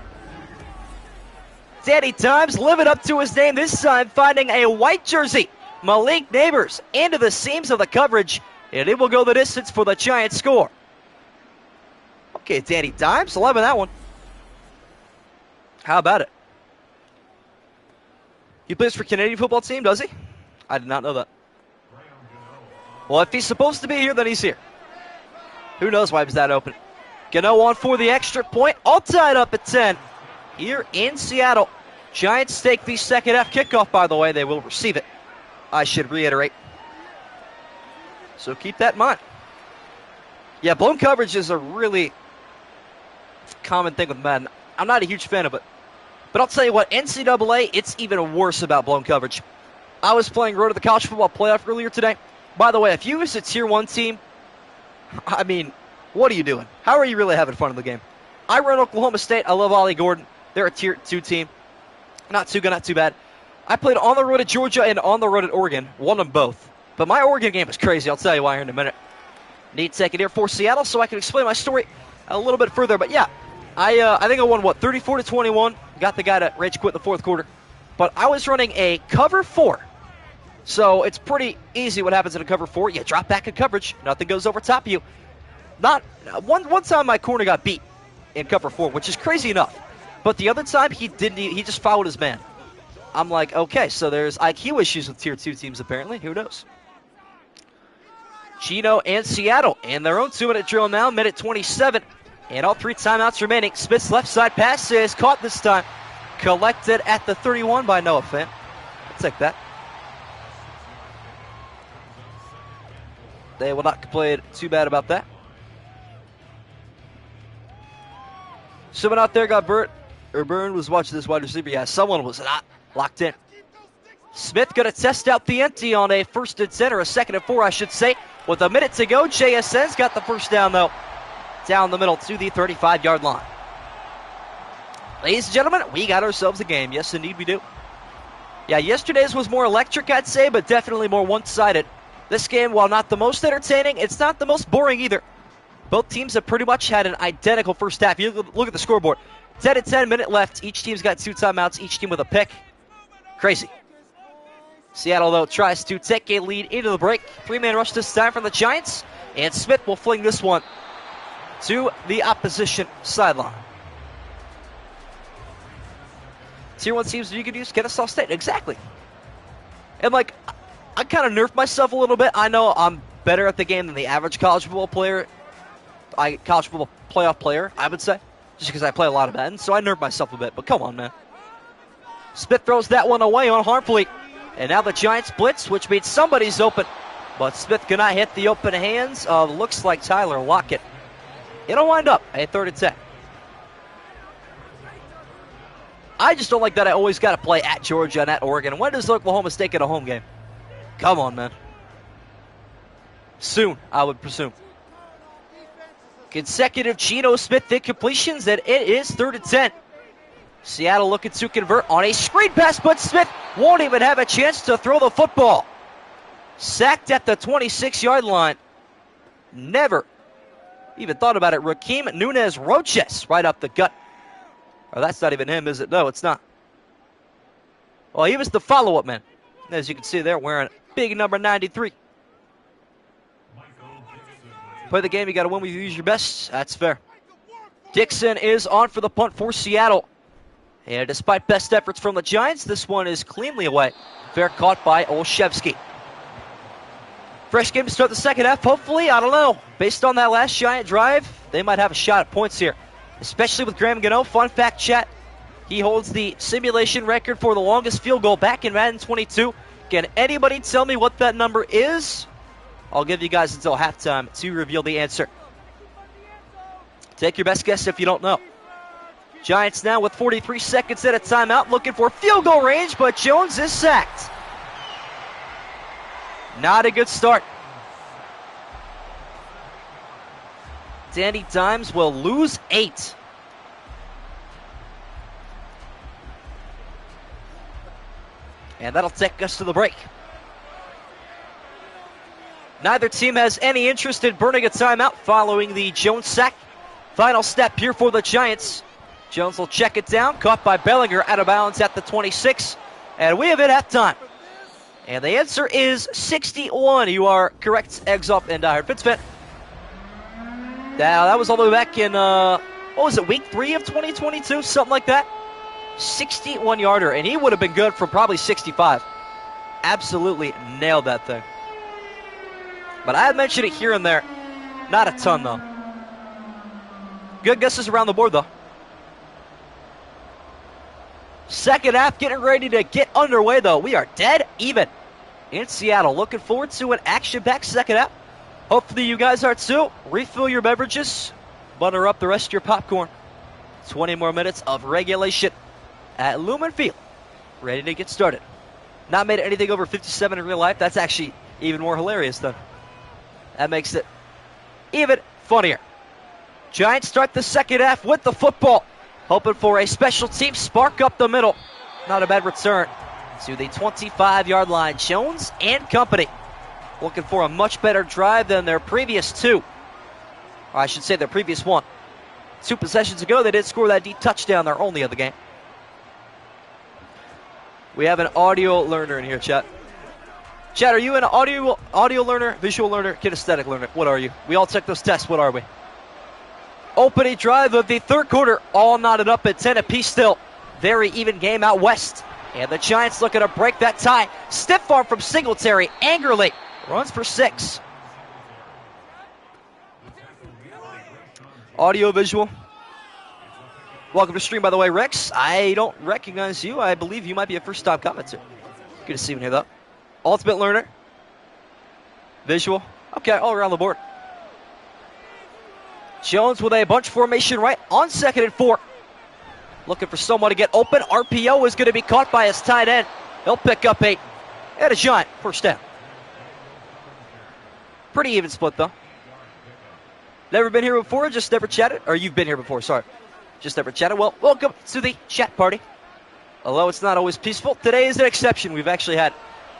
Danny Dimes living up to his name this time, finding a white jersey. Malik Neighbors into the seams of the coverage, and it will go the distance for the Giants score. Okay, Danny Dimes, 11 that one. How about it? He plays for Canadian football team, does he? I did not know that. Well, if he's supposed to be here, then he's here. Who knows why he was that open. Gano on for the extra point. All tied up at 10 here in Seattle. Giants take the second half kickoff, by the way. They will receive it, I should reiterate. So keep that in mind. Yeah, blown coverage is a really common thing with Madden. I'm not a huge fan of it. But I'll tell you what, NCAA, it's even worse about blown coverage. I was playing Road to the College Football Playoff earlier today. By the way, if you was a Tier 1 team, I mean, what are you doing? How are you really having fun in the game? I run Oklahoma State. I love Ollie Gordon. They're a Tier 2 team. Not too good, not too bad. I played on the road at Georgia and on the road at Oregon. Won them both. But my Oregon game was crazy. I'll tell you why here in a minute. Need to take it here for Seattle so I can explain my story a little bit further. But yeah, I think I won, 34-21. Got the guy to rage quit in the fourth quarter. But I was running a cover 4. So it's pretty easy what happens in a cover 4. You drop back in coverage. Nothing goes over top of you. Not one time my corner got beat in cover 4, which is crazy enough. But the other time, he didn't. He just fouled his man. I'm like, okay, so there's IQ issues with Tier 2 teams, apparently. Who knows? Chino and Seattle in their own 2-minute drill now, minute 27. And all 3 timeouts remaining. Smith's left side pass is caught this time. Collected at the 31 by Noah Fant. I'll take that. They will not complain too bad about that. Someone out there got burnt, or Byrne was watching this wide receiver. Yeah, someone was not locked in. Smith going to test out the empty on a 1st and 10, or a 2nd and 4, I should say. With a minute to go, JSN's got the first down, though. Down the middle to the 35-yard line. Ladies and gentlemen, we got ourselves a game. Yes, indeed we do. Yeah, yesterday's was more electric, I'd say, but definitely more one-sided. This game, while not the most entertaining, it's not the most boring either. Both teams have pretty much had an identical first half. You look at the scoreboard. 10 and 10, minute left. Each team's got 2 timeouts, each team with a pick. Crazy. Seattle, though, tries to take a lead into the break. 3-man rush this time from the Giants. And Smith will fling this one to the opposition sideline. Tier 1 teams you could use Kennesaw State. Exactly. And, like, I kind of nerfed myself a little bit. I know I'm better at the game than the average college football player. College football playoff player, I would say. Just because I play a lot of Madden. So I nerfed myself a bit. But come on, man. Smith throws that one away unharmfully. And now the Giants blitz, which means somebody's open. But Smith cannot hit the open hands of, looks like, Tyler Lockett. It'll wind up a 3rd and 10. I just don't like that I always got to play at Georgia and at Oregon. When does Oklahoma State get a home game? Come on, man. Soon, I would presume. Consecutive Geno Smith incompletions, and it is 3rd and 10. Seattle looking to convert on a screen pass, but Smith won't even have a chance to throw the football. Sacked at the 26-yard line. Never even thought about it. Rakeem Nunez Roches right up the gut. Oh, that's not even him, is it? No, it's not. Well, he was the follow-up man. As you can see there, wearing big number 93. Play the game, you got to win when you use your best. That's fair. Dixon is on for the punt for Seattle. And despite best efforts from the Giants, this one is cleanly away. Fair caught by Olszewski. Fresh game to start the second half, hopefully. I don't know. Based on that last Giant drive, they might have a shot at points here. Especially with Graham Gano. Fun fact, chat. He holds the simulation record for the longest field goal back in Madden 22. Can anybody tell me what that number is? I'll give you guys until halftime to reveal the answer. Take your best guess if you don't know. Giants now with 43 seconds at a timeout, looking for field goal range, but Jones is sacked. Not a good start. Danny Dimes will lose 8. And that'll take us to the break. Neither team has any interest in burning a timeout following the Jones sack. Final step here for the Giants. Jones will check it down, caught by Bellinger out of bounds at the 26. And we have it halftime. And the answer is 61. You are correct, Eggs Off and Diehard Fitz fan. Now, that was all the way back in, what was it, week 3 of 2022? Something like that. 61-yarder, and he would have been good for probably 65. Absolutely nailed that thing. But I had mentioned it here and there. Not a ton, though. Good guesses around the board, though. Second half getting ready to get underway, though. We are dead even in Seattle. Looking forward to an action-packed second half. Hopefully you guys are too. Refill your beverages. Butter up the rest of your popcorn. 20 more minutes of regulation at Lumen Field. Ready to get started. Not made anything over 57 in real life. That's actually even more hilarious, though. That makes it even funnier. Giants start the second half with the football. Hoping for a special team spark up the middle. Not a bad return to the 25-yard line. Jones and company looking for a much better drive than their previous 2. Or I should say their previous 1. 2 possessions ago, they did score that deep touchdown, their only of the game. We have an audio learner in here, chat. Chat, are you an audio learner, visual learner, kinesthetic learner? What are you? We all took those tests. What are we? Opening drive of the third quarter, all knotted up at 10 apiece still. Very even game out west. And the Giants looking to break that tie. Stiff arm from Singletary, angrily runs for 6. Audio visual. Welcome to stream, by the way, Rex. I don't recognize you. I believe you might be a first-time commenter. Good to see you here, though. Ultimate Learner. Visual. Okay, all around the board. Jones with a bunch formation right on 2nd and 4. Looking for someone to get open. RPO is going to be caught by his tight end. He'll pick up 8. And a Giant first down. Pretty even split, though. Never been here before, just never chatted. Or you've been here before, sorry. Just never chatted. Well, welcome to the chat party. Although it's not always peaceful, today is an exception. We've actually had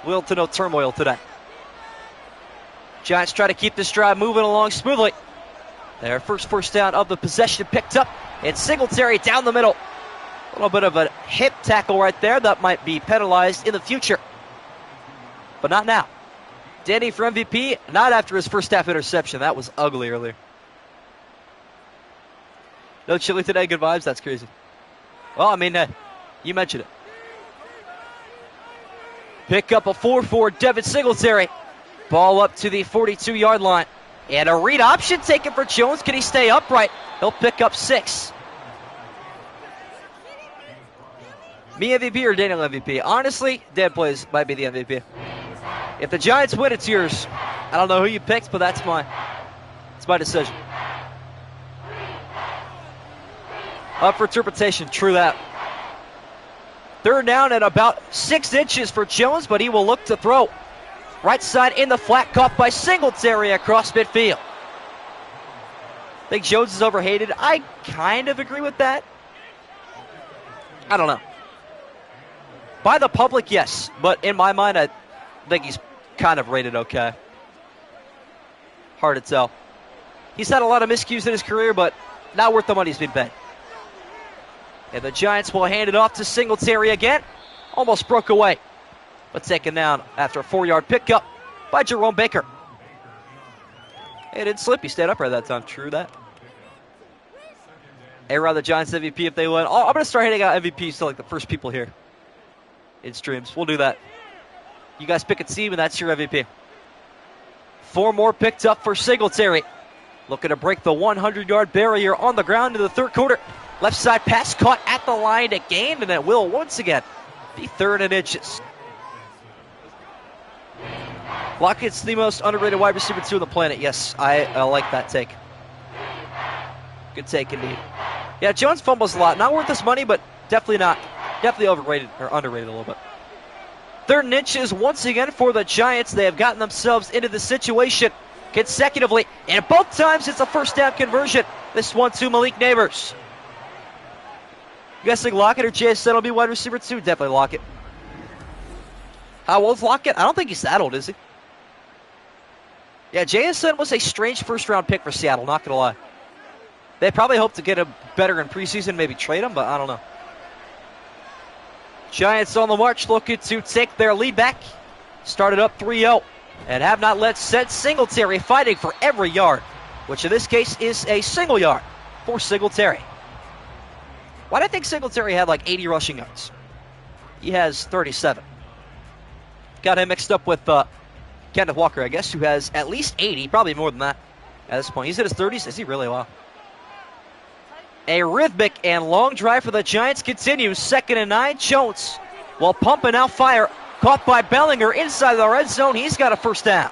little to no turmoil today. Giants try to keep this drive moving along smoothly. Their first down of the possession picked up. And Singletary down the middle. A little bit of a hip tackle right there. That might be penalized in the future. But not now. Danny for MVP, not after his first half interception. That was ugly earlier. No chili today, good vibes? That's crazy. Well, I mean, you mentioned it. Pick up a 4-4, Devin Singletary. Ball up to the 42-yard line. And a read option taken for Jones. Can he stay upright? He'll pick up 6. Me MVP or Daniel MVP? Honestly, Dan Plays might be the MVP. If the Giants win, it's yours. I don't know who you picked, but it's my decision. Up for interpretation. True that. 3rd down at about 6 inches for Jones, but he will look to throw. Right side in the flat, caught by Singletary across midfield. I think Jones is overhated. I kind of agree with that. I don't know. By the public, yes. But in my mind, I think he's kind of rated okay. Hard to tell. He's had a lot of miscues in his career, but not worth the money he's been paid. And the Giants will hand it off to Singletary again. Almost broke away, but taken down after a 4-yard pickup by Jerome Baker. It didn't slip. He stayed upright that time. True that. A-Rod the Giants MVP if they win. Oh, I'm going to start handing out MVPs to like the first people here in streams. We'll do that. You guys pick a team, and that's your MVP. 4 more picked up for Singletary. Looking to break the 100-yard barrier on the ground in the third quarter. Left side pass caught at the line to gain, and it will once again be 3rd and inches. Lockett's the most underrated wide receiver 2 on the planet. Yes, I like that take. Good take indeed. Yeah, Jones fumbles a lot. Not worth his money, but definitely overrated or underrated a little bit. 3rd and inches once again for the Giants. They have gotten themselves into the situation consecutively, and both times it's a first down conversion. This one to Malik Neighbors. You guys think Lockett or JSN will be wide receiver 2? Definitely Lockett. How old's Lockett? I don't think he's that old, is he? Yeah, JSN was a strange first-round pick for Seattle, not going to lie. They probably hope to get him better in preseason, maybe trade him, but I don't know. Giants on the march looking to take their lead back. Started up 3-0 and have not let since. Singletary fighting for every yard, which in this case is a single yard for Singletary. Why do I think Singletary had like 80 rushing yards? He has 37. Got him mixed up with Kenneth Walker, I guess, who has at least 80, probably more than that at this point. He's in his 30s. Is he really? Wow. A rhythmic and long drive for the Giants continues. 2nd and 9. Jones, while pumping out fire, caught by Bellinger inside the red zone. He's got a first down.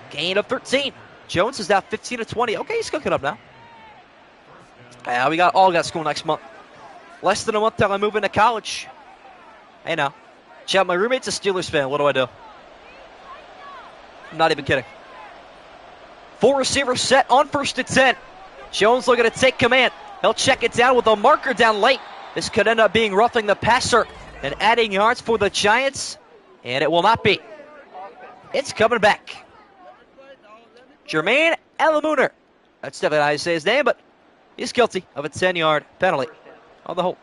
Gain of 13. Jones is now 15-20. Okay, he's cooking up now. We all got school next month. Less than a month till I move into college. Hey now. Chat, my roommate's a Steelers fan. What do I do? I'm not even kidding. 4 receivers set on 1st and 10. Jones looking to take command. He'll check it down with a marker down late. This could end up being roughing the passer and adding yards for the Giants. And it will not be. It's coming back. Jermaine Elamooner. That's definitely how you say his name, but he's guilty of a 10-yard penalty on the whole.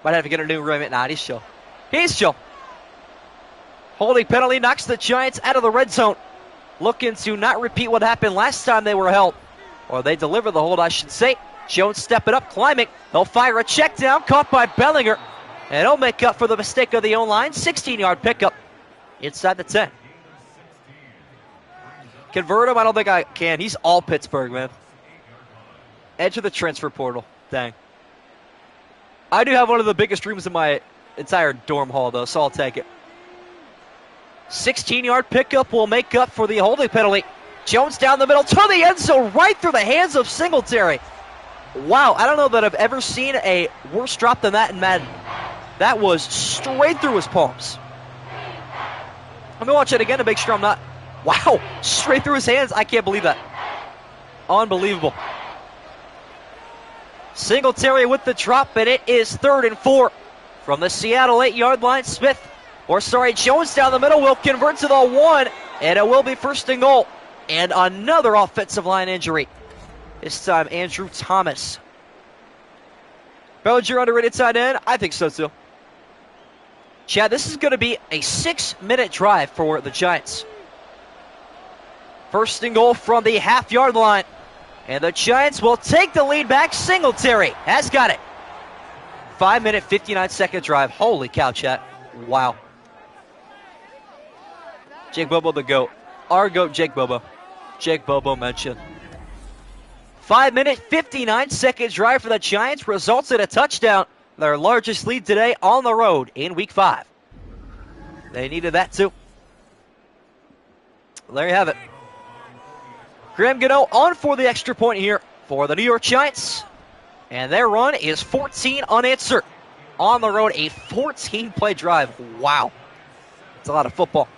Might have to get a new roommate. Nah, he's chill. He's chill. Holding penalty knocks the Giants out of the red zone. Looking to not repeat what happened last time they were held. Or they deliver the hold, I should say. Jones stepping up, climbing. They'll fire a check down, caught by Bellinger. And he'll make up for the mistake of the O-line. 16-yard pickup inside the 10. Convert him? I don't think I can. He's all Pittsburgh, man. Enter the transfer portal. Dang. I do have one of the biggest rooms in my entire dorm hall, though, so I'll take it. 16-yard pickup will make up for the holding penalty. Jones down the middle to the end zone, right through the hands of Singletary. Wow, I don't know that I've ever seen a worse drop than that in Madden. That was straight through his palms. Let me watch it again to make sure I'm not... Wow, straight through his hands. I can't believe that. Unbelievable. Singletary with the drop, and it is 3rd and 4 from the Seattle 8-yard line. Jones down the middle will convert to the 1, and it will be 1st and goal. And another offensive line injury. This time, Andrew Thomas. Bellinger underrated tight end? I think so, too. Chad, this is going to be a 6-minute drive for the Giants. 1st and goal from the half-yard line. And the Giants will take the lead back. Singletary has got it. 5-minute, 59-second drive. Holy cow, chat. Wow. Jake Bobo the GOAT. Our GOAT, Jake Bobo. Jake Bobo mentioned. 5-minute, 59-second drive for the Giants results in a touchdown. Their largest lead today on the road in Week 5. They needed that too. There you have it. Graham Gano on for the extra point here for the New York Giants. And their run is 14 unanswered. On the road, a 14-play drive. Wow. It's a lot of football.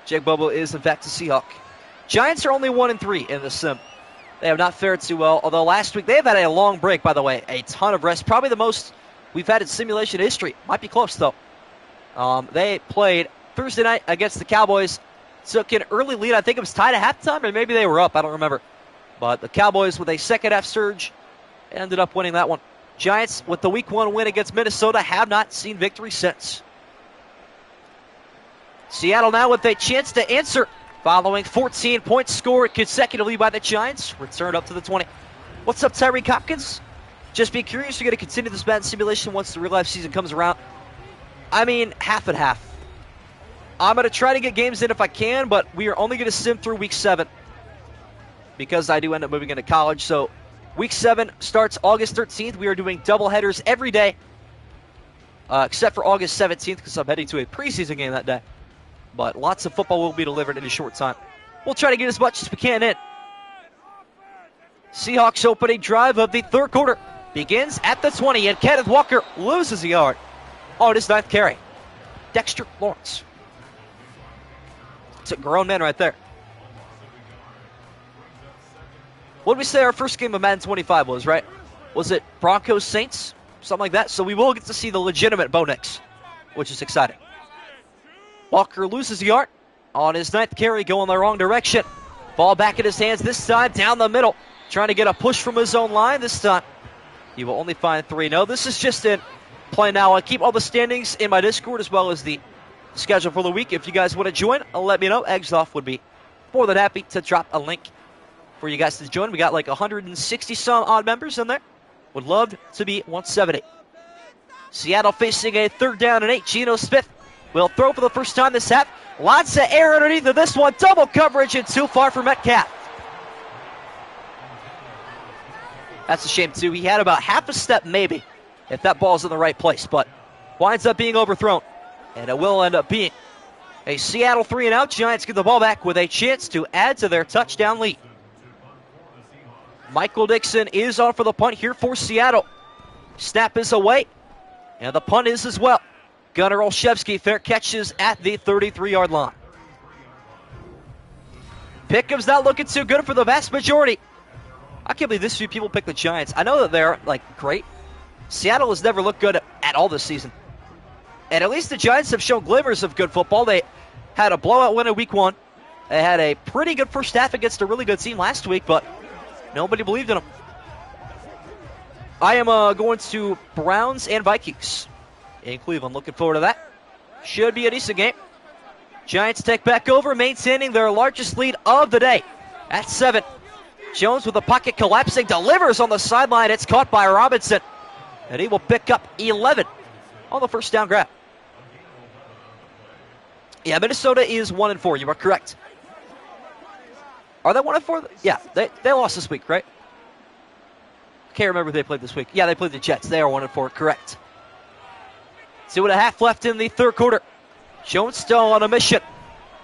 Jake Bobo is, in fact, a Seahawk. Giants are only 1-3 in the sim. They have not fared too well, although last week they've had a long break, by the way. A ton of rest. Probably the most we've had in simulation history. Might be close, though. They played Thursday night against the Cowboys. Took an early lead. I think it was tied at halftime, or maybe they were up. I don't remember. But the Cowboys, with a second-half surge, ended up winning that one. Giants, with the Week 1 win against Minnesota, have not seen victory since. Seattle now with a chance to answer. Following 14 points scored consecutively by the Giants. Returned up to the 20. What's up, Tyreek Hopkins? Just be curious. You're going to continue this Madden simulation once the real-life season comes around. I mean, half and half. I'm going to try to get games in if I can, but we are only going to sim through Week 7 because I do end up moving into college. So Week 7 starts August 13th. We are doing doubleheaders every day, except for August 17th because I'm heading to a preseason game that day. But lots of football will be delivered in a short time. We'll try to get as much as we can in. Seahawks opening drive of the third quarter begins at the 20, and Kenneth Walker loses a yard on his 9th carry. Dexter Lawrence. It's a grown man right there. What did we say our first game of Madden 25 was, right? Was it Broncos Saints? Something like that. So we will get to see the legitimate Bo Nix, which is exciting. Walker loses a yard on his 9th carry, going the wrong direction. Ball back in his hands this time, down the middle. Trying to get a push from his own line this time. He will only find 3. No, this is just in play now. I keep all the standings in my Discord as well as the schedule for the week. If you guys want to join, let me know. Eggsoff would be more than happy to drop a link for you guys to join. We got like 160 some odd members in there. Would love to be 170. Seattle facing a 3rd down and 8. Geno Smith will throw for the first time this half. Lots of air underneath of this one. Double coverage and too far for Metcalf. That's a shame, too. He had about half a step, maybe, if that ball's in the right place, but winds up being overthrown. And it will end up being a Seattle 3-and-out. Giants get the ball back with a chance to add to their touchdown lead. Michael Dixon is on for the punt here for Seattle. Snap is away, and the punt is as well. Gunnar Olszewski fair catches at the 33-yard line. Pickham's not looking too good for the vast majority. I can't believe this few people pick the Giants. I know that they're, great. Seattle has never looked good at all this season. And at least the Giants have shown glimmers of good football. They had a blowout win in Week 1. They had a pretty good first half against a really good team last week, but nobody believed in them. I am going to Browns and Vikings in Cleveland. Looking forward to that. Should be a decent game. Giants take back over, maintaining their largest lead of the day. at 7. Jones with the pocket collapsing, delivers on the sideline. It's caught by Robinson, and he will pick up 11 on the first down grab. Yeah, Minnesota is 1-4. You are correct. Are they 1-4? Yeah, they lost this week, right? Can't remember who they played this week. Yeah, they played the Jets. They are 1-4. Correct. 2.5 left in the third quarter. Jones still on a mission.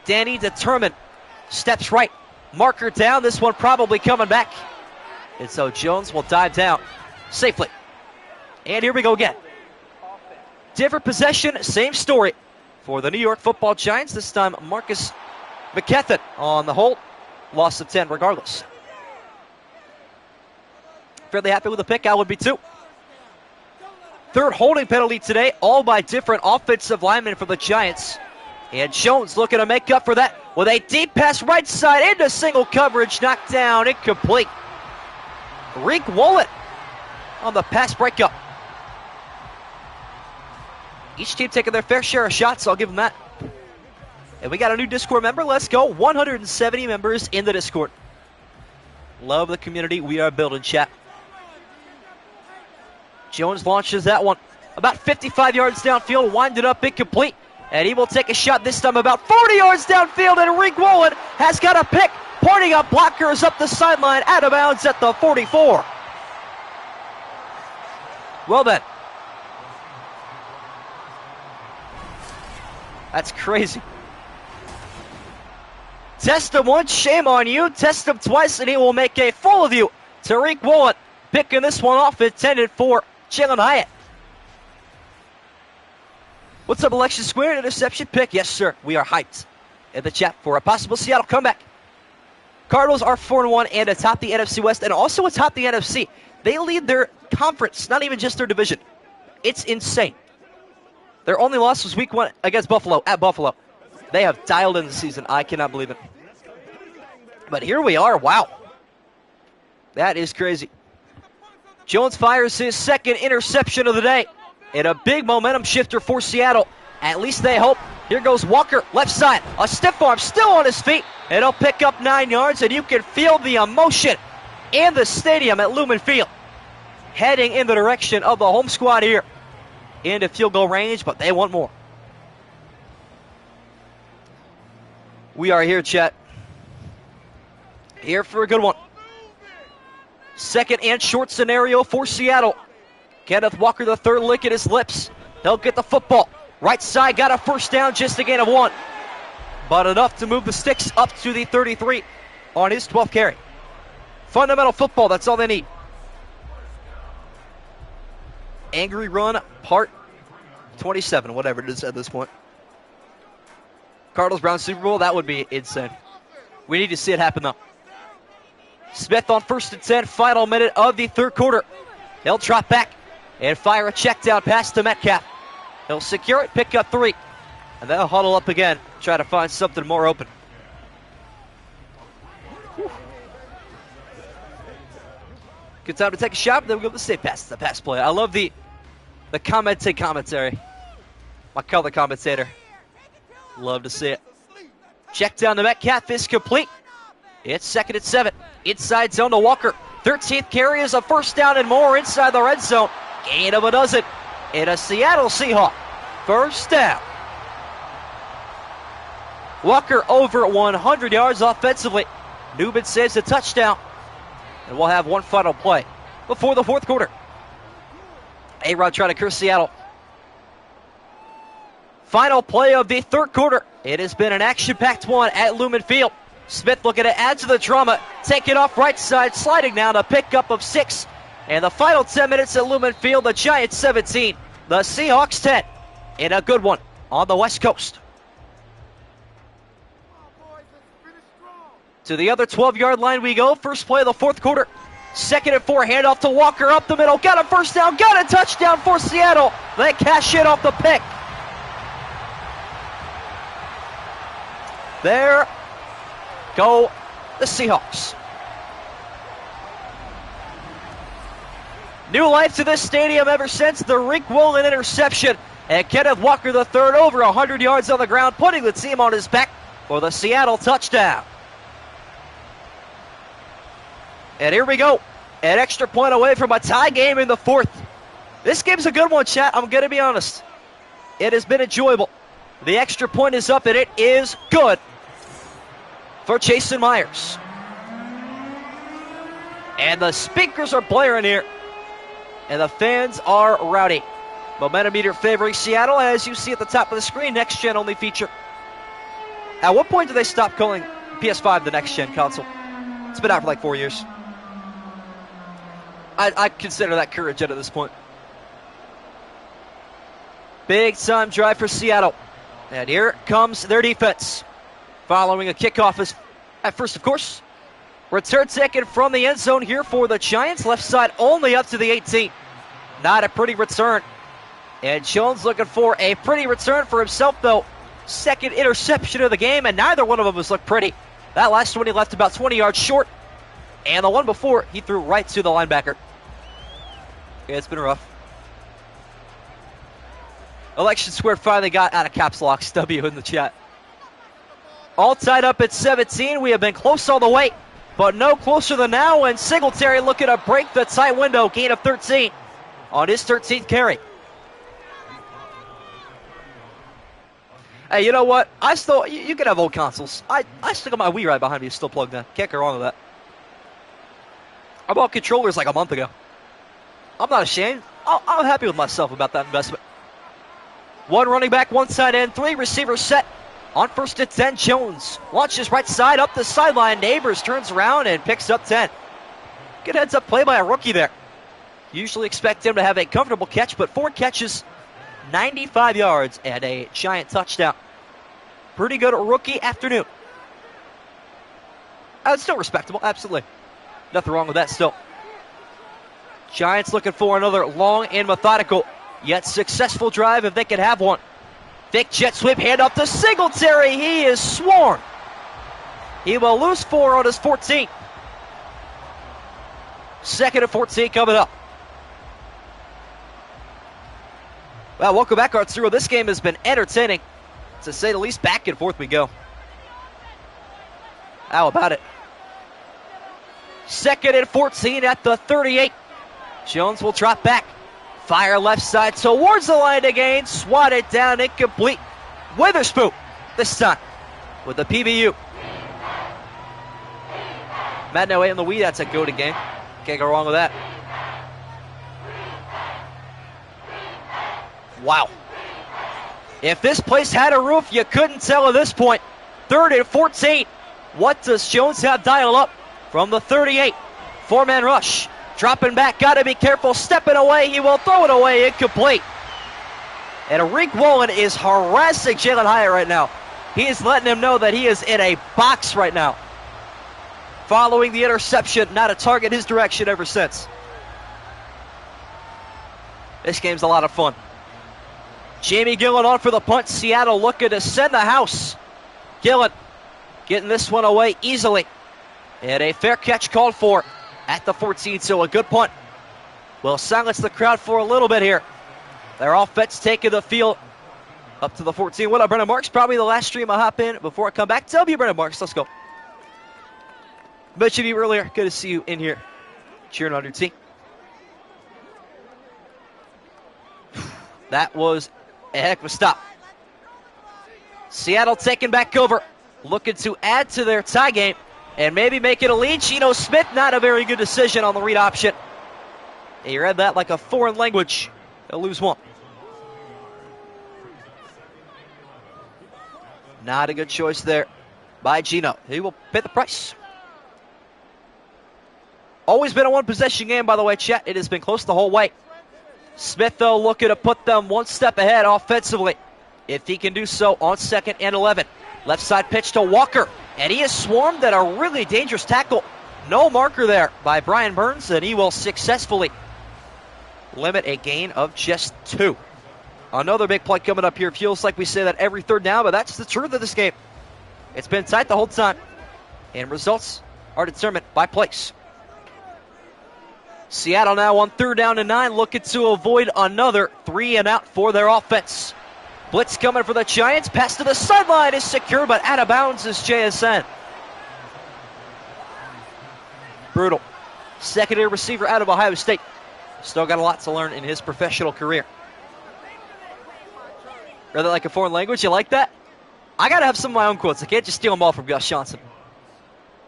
Danny determined. Steps right. Marker down. This one probably coming back. And so Jones will dive down safely. And here we go again. Different possession, same story for the New York Football Giants. This time Marcus McKethan on the hold. Loss of 10 regardless. Fairly happy with the pick. I would be too. Third holding penalty today, all by different offensive linemen for the Giants. And Jones looking to make up for that with a deep pass right side into single coverage. Knocked down, incomplete. Reek Wallet on the pass breakup. Each team taking their fair share of shots, I'll give them that. And we got a new Discord member. Let's go. 170 members in the Discord. Love the community we are building, chat. Jones launches that one about 55 yards downfield, winded up incomplete. And he will take a shot this time about 40 yards downfield, and Reek Wallen has got a pick, pointing up blockers up the sideline, out of bounds at the 44. Well then. That's crazy. Test him once, shame on you. Test him twice, and he will make a fool of you. Tariq Wallen picking this one off, intended for Jalen Hyatt. What's up, Election Square? Interception pick. Yes, sir. We are hyped in the chat for a possible Seattle comeback. Cardinals are 4-1 and atop the NFC West, and also atop the NFC. They lead their conference, not even just their division. It's insane. Their only loss was week 1 against Buffalo, at Buffalo. They have dialed in the season. I cannot believe it. But here we are. Wow. That is crazy. Jones fires his second interception of the day. And a big momentum shifter for Seattle. At least they hope. Here goes Walker, left side. A stiff arm still on his feet. And he'll pick up 9 yards. And you can feel the emotion in the stadium at Lumen Field. Heading in the direction of the home squad here. Into field goal range, but they want more. We are here, chat. Here for a good one. Second and short scenario for Seattle. Kenneth Walker III licking his lips. He'll get the football. Right side got a first down, just a gain of 1. But enough to move the sticks up to the 33 on his 12th carry. Fundamental football, that's all they need. Angry run, part 27, whatever it is at this point. Cardinals Browns Super Bowl, that would be insane. We need to see it happen though. Smith on 1st and 10, final minute of the third quarter. He'll drop back and fire a check down pass to Metcalf. He'll secure it, pick up 3. And they'll huddle up again, try to find something more open. Whew. Good time to take a shot, but then we go to the safe pass. The pass play. I love the commentary. My color commentator. Love to see it. Check down to Metcalf is complete. It's 2nd and 7. Inside zone to Walker. 13th carry is a first down and more inside the red zone. Gain of a dozen. And a Seattle Seahawk first down. Walker over 100 yards offensively. Newman saves a touchdown. And we'll have one final play before the fourth quarter. A-Rod trying to curse Seattle. Final play of the third quarter. It has been an action-packed one at Lumen Field. Smith looking to add to the drama. Taking off right side, sliding down a pickup of 6. And the final 10 minutes at Lumen Field, the Giants 17, the Seahawks 10. In a good one on the West Coast. To the other 12-yard line we go. First play of the fourth quarter. 2nd and 4, handoff to Walker up the middle. Got a first down, got a touchdown for Seattle. They cash in off the pick. There go the Seahawks. New life to this stadium ever since the Rick Woolen interception. And Kenneth Walker III over 100 yards on the ground, putting the team on his back for the Seattle touchdown. And here we go. An extra point away from a tie game in the fourth. This game's a good one, chat. I'm going to be honest. It has been enjoyable. The extra point is up, and it is good for Jason Myers. And the speakers are blaring here. And the fans are rowdy. Momentum meter favoring Seattle, as you see at the top of the screen. Next gen only feature. At what point do they stop calling PS5 the next gen console? It's been out for like 4 years. I consider that current gen at this point. Big time drive for Seattle. And here comes their defense. Following a kickoff at first, of course. Return taken from the end zone here for the Giants. Left side only up to the 18. Not a pretty return. And Jones looking for a pretty return for himself, though. Second interception of the game, and neither one of them has looked pretty. That last one he left about 20 yards short. And the one before, he threw right to the linebacker. Yeah, it's been rough. Election Squared finally got out of caps locks. W in the chat. All tied up at 17. We have been close all the way, but no closer than now. And Singletary looking to break the tight window. Gain of 13 on his 13th carry. Hey, you know what? You can have old consoles. I still got my Wii right behind me, still plugged in. Can't go wrong with that. I bought controllers like a month ago. I'm not ashamed. I'm happy with myself about that investment. One running back, one side end, three receivers set. On first and 10, Jones launches right side up the sideline. Neighbors turns around and picks up 10. Good heads up play by a rookie there. Usually expect him to have a comfortable catch, but 4 catches, 95 yards, and a Giant touchdown. Pretty good rookie afternoon. It's still respectable, absolutely. Nothing wrong with that still. Giants looking for another long and methodical, yet successful drive if they can have one. Thick jet sweep, hand up to Singletary. He is swarmed. He will lose 4 on his 14th. Second and 14 coming up. Well, welcome back, Arturo. This game has been entertaining, to say the least. Back and forth we go. How about it? Second and 14 at the 38. Jones will drop back. Fire left side towards the line again. Swatted down, incomplete. Witherspoon this time with the PBU. Madden 08 in the Wii, that's a go-to game. Can't go wrong with that. Wow. If this place had a roof, you couldn't tell at this point. Third and 14. What does Jones have dialed up from the 38? 4-man rush. Dropping back, got to be careful. Stepping away, he will throw it away. Incomplete. And Reek Wallen is harassing Jalen Hyatt right now. He is letting him know that he is in a box right now. Following the interception, not a target his direction ever since. This game's a lot of fun. Jamie Gillen on for the punt. Seattle looking to send the house. Gillen getting this one away easily. And a fair catch called for at the 14, so a good punt. Will silence the crowd for a little bit here. Their offense taking the field up to the 14. What up, Brennan Marks? Probably the last stream I'll hop in before I come back. W, Brennan Marks, let's go. Mentioned you earlier. Good to see you in here cheering on your team. That was a heck of a stop. Seattle taking back over, looking to add to their tie game and maybe make it a lead. Geno Smith, not a very good decision on the read option. He read that like a foreign language. They'll lose 1. Not a good choice there by Geno. He will pay the price. Always been a one-possession game, by the way, chat. It has been close the whole way. Smith, though, looking to put them one step ahead offensively, if he can do so on 2nd and 11. Left side pitch to Walker, and he is swarmed at a really dangerous tackle. No marker there by Brian Burns, and he will successfully limit a gain of just 2. Another big play coming up here. Feels like we say that every third down, but that's the truth of this game. It's been tight the whole time, and results are determined by plays. Seattle now on 3rd down and 9, looking to avoid another 3 and out for their offense. Blitz coming for the Giants. Pass to the sideline is secure, but out of bounds is JSN. Brutal. secondary receiver out of Ohio State. Still got a lot to learn in his professional career. Rather like a foreign language, you like that? I got to have some of my own quotes. I can't just steal them all from Gus Johnson.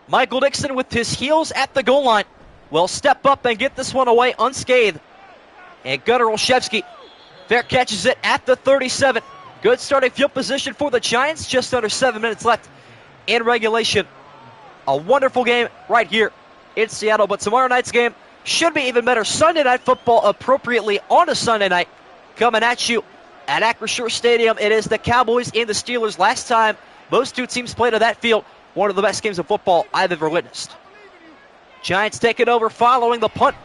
Michael Dixon with his heels at the goal line will step up and get this one away unscathed. And Gunnar Olszewski fair catches it at the 37. Good starting field position for the Giants. Just under 7 minutes left in regulation. A wonderful game right here in Seattle. But tomorrow night's game should be even better. Sunday Night Football appropriately on a Sunday night coming at you at Acrisure Stadium. It is the Cowboys and the Steelers. Last time those two teams played on that field, one of the best games of football I've ever witnessed. Giants taking over following the punt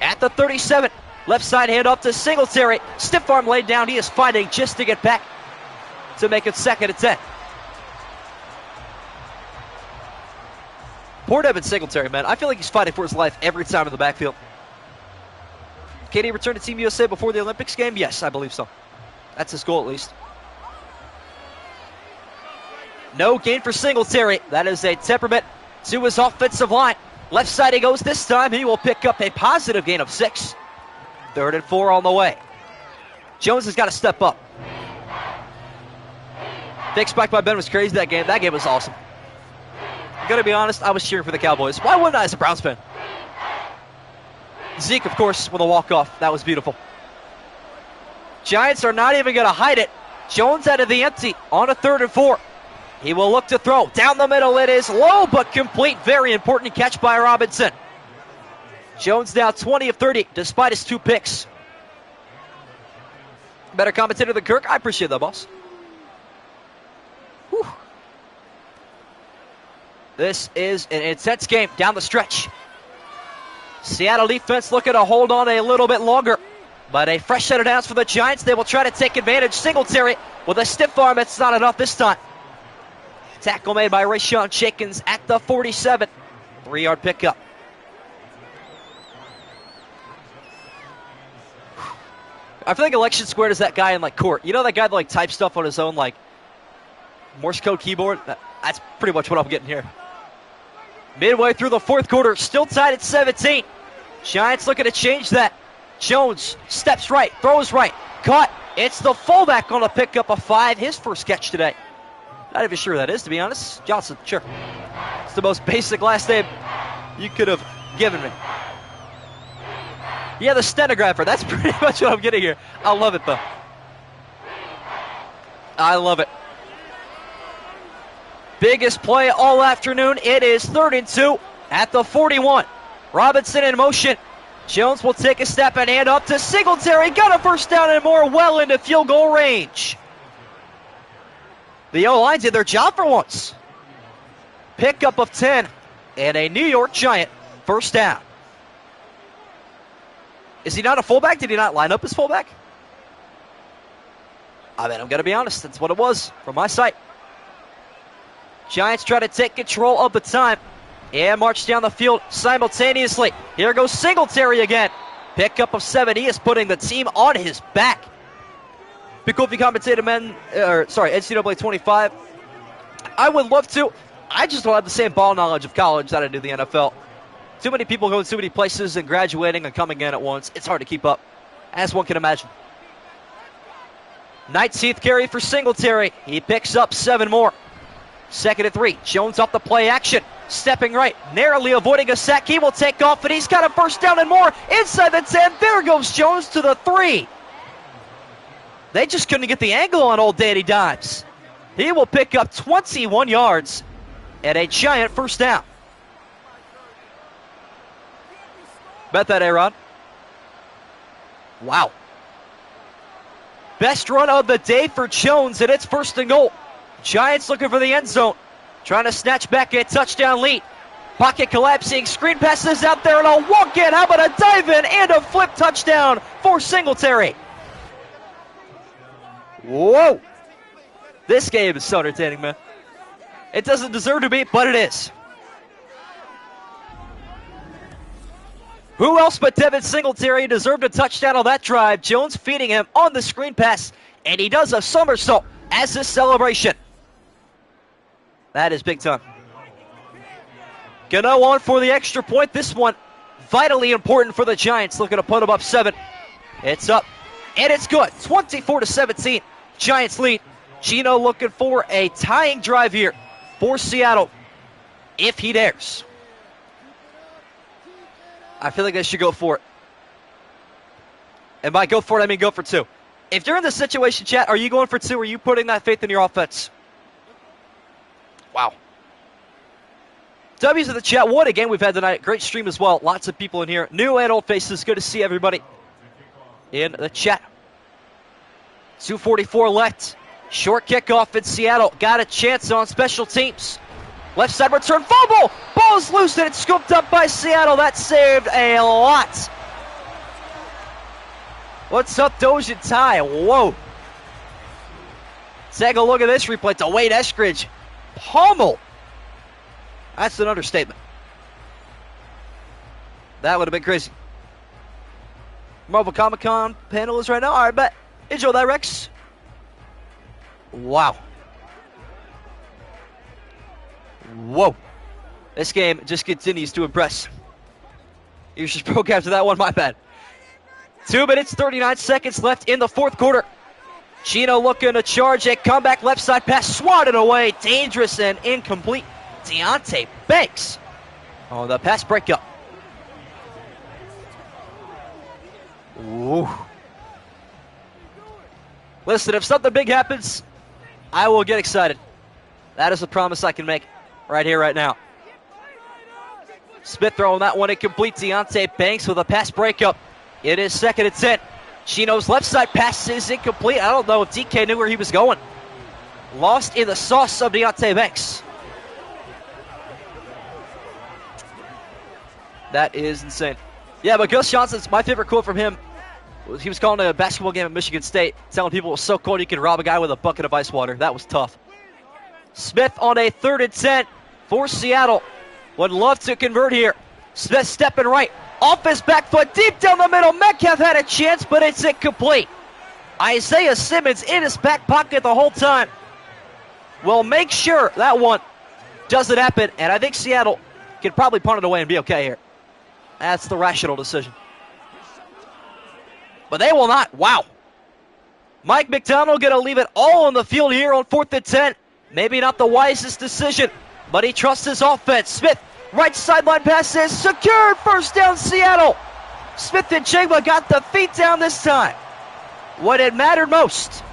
at the 37. Left side hand up to Singletary. Stiff arm laid down. He is fighting just to get back to make it 2nd and 10. Poor Devin Singletary, man. I feel like he's fighting for his life every time in the backfield. Can he return to Team USA before the Olympics game? Yes, I believe so. That's his goal at least. No gain for Singletary. That is a temperament to his offensive line. Left side he goes this time. He will pick up a positive gain of 6. 3rd and 4 on the way. Jones has got to step up. Big spike by Ben was crazy that game. That game was awesome. I'm going to be honest, I was cheering for the Cowboys. Why wouldn't I as a Browns fan? Zeke, of course, with a walk-off. That was beautiful. Giants are not even going to hide it. Jones out of the empty on a 3rd and 4. He will look to throw. Down the middle it is low but complete. Very important catch by Robinson. Jones now 20 of 30 despite his 2 picks. Better commentator than Kirk. I appreciate that, boss. Whew. This is an intense game down the stretch. Seattle defense looking to hold on a little bit longer. But a fresh set of downs for the Giants. They will try to take advantage. Singletary with a stiff arm. It's not enough this time. Tackle made by Rashawn Jenkins at the 47. 3-yard pickup. I feel like Election Squared is that guy in like court. You know that guy that like types stuff on his own like Morse code keyboard? That's pretty much what I'm getting here. Midway through the 4th quarter, still tied at 17. Giants looking to change that. Jones steps right, throws right, caught. It's the fullback on a pickup of 5. His first catch today. Not even sure who that is, to be honest. Johnson, sure. It's the most basic last name you could have given me. Yeah, the stenographer. That's pretty much what I'm getting here. I love it, though. I love it. Biggest play all afternoon. It is 3rd and 2 at the 41. Robinson in motion. Jones will take a step and hand up to Singletary. Got a first down and more, well into field goal range. The O-line did their job for once. Pickup of 10 and a New York Giant first down. Is he not a fullback? Did he not line up as fullback? I mean, I'm going to be honest. That's what it was from my sight. Giants try to take control of the time and march down the field simultaneously. Here goes Singletary again. Pickup of 7. He is putting the team on his back. Be cool if you commentated NCAA 25. I would love to. I just don't have the same ball knowledge of college that I do the NFL. Too many people going too many places and graduating and coming in at once. It's hard to keep up, as one can imagine. 19th carry for Singletary. He picks up 7 more. 2nd and 3. Jones off the play action. Stepping right, narrowly avoiding a sack. He will take off, and he's got a first down and more. Inside the 10. There goes Jones to the 3. They just couldn't get the angle on old Danny Dimes. He will pick up 21 yards and a Giant first down. Bet that, A-Rod. Wow. Best run of the day for Jones, and it's 1st and goal. Giants looking for the end zone. Trying to snatch back a touchdown lead. Pocket collapsing. Screen passes out there and a walk-in. How about a dive-in and a flip touchdown for Singletary. Whoa. This game is so entertaining, man. It doesn't deserve to be, but it is. Who else but Devin Singletary deserved a touchdown on that drive? Jones feeding him on the screen pass, and he does a somersault as this celebration. That is big time. Gano on for the extra point. This one vitally important for the Giants, looking to put them up 7. It's up, and it's good. 24-17, Giants lead. Gino looking for a tying drive here for Seattle, if he dares. I feel like they should go for it. And by go for it, I mean go for 2. If you're in this situation, chat, are you going for 2? Or are you putting that faith in your offense? Wow. W's in the chat. What a game we've had tonight. Great stream as well. Lots of people in here. New and old faces. Good to see everybody in the chat. 2:44 left. Short kickoff in Seattle. Got a chance on special teams. Left side return. Fumble. Ball's loose and it's scooped up by Seattle. That saved a lot. What's up, Doge and Ty? Whoa. Take a look at this replay. To Wade Eskridge. Pummel. That's an understatement. That would have been crazy. Marvel Comic-Con panel is right now. All right, bet. Enjoy that, Rex. Wow. Whoa. This game just continues to impress. You just broke after that one, my bad. 2 minutes, 39 seconds left in the fourth quarter. Gino looking to charge a comeback left side pass, swatted away, dangerous and incomplete. Deontay Banks on the pass breakup. Ooh. Listen, if something big happens, I will get excited. That is a promise I can make right here, right now. Smith throwing that one incomplete. Deontay Banks with a pass breakup. It is 2nd and 10. Gino's left side pass is incomplete. I don't know if DK knew where he was going. Lost in the sauce of Deontay Banks. That is insane. Yeah, but Gus Johnson's, my favorite quote from him, he was calling a basketball game at Michigan State, telling people it was so cold you could rob a guy with a bucket of ice water. That was tough. Smith on a 3rd and 10 for Seattle. Would love to convert here. Smith stepping right. Off his back foot, deep down the middle. Metcalf had a chance, but it's incomplete. Isaiah Simmons in his back pocket the whole time. Will make sure that one doesn't happen, and I think Seattle can probably punt it away and be okay here. That's the rational decision. But they will not. Wow. Mike McDonald going to leave it all on the field here on 4th and 10. Maybe not the wisest decision, but he trusts his offense. Smith, right sideline pass is secured. First down, Seattle. Smith and Jigba got the feet down this time when it mattered most.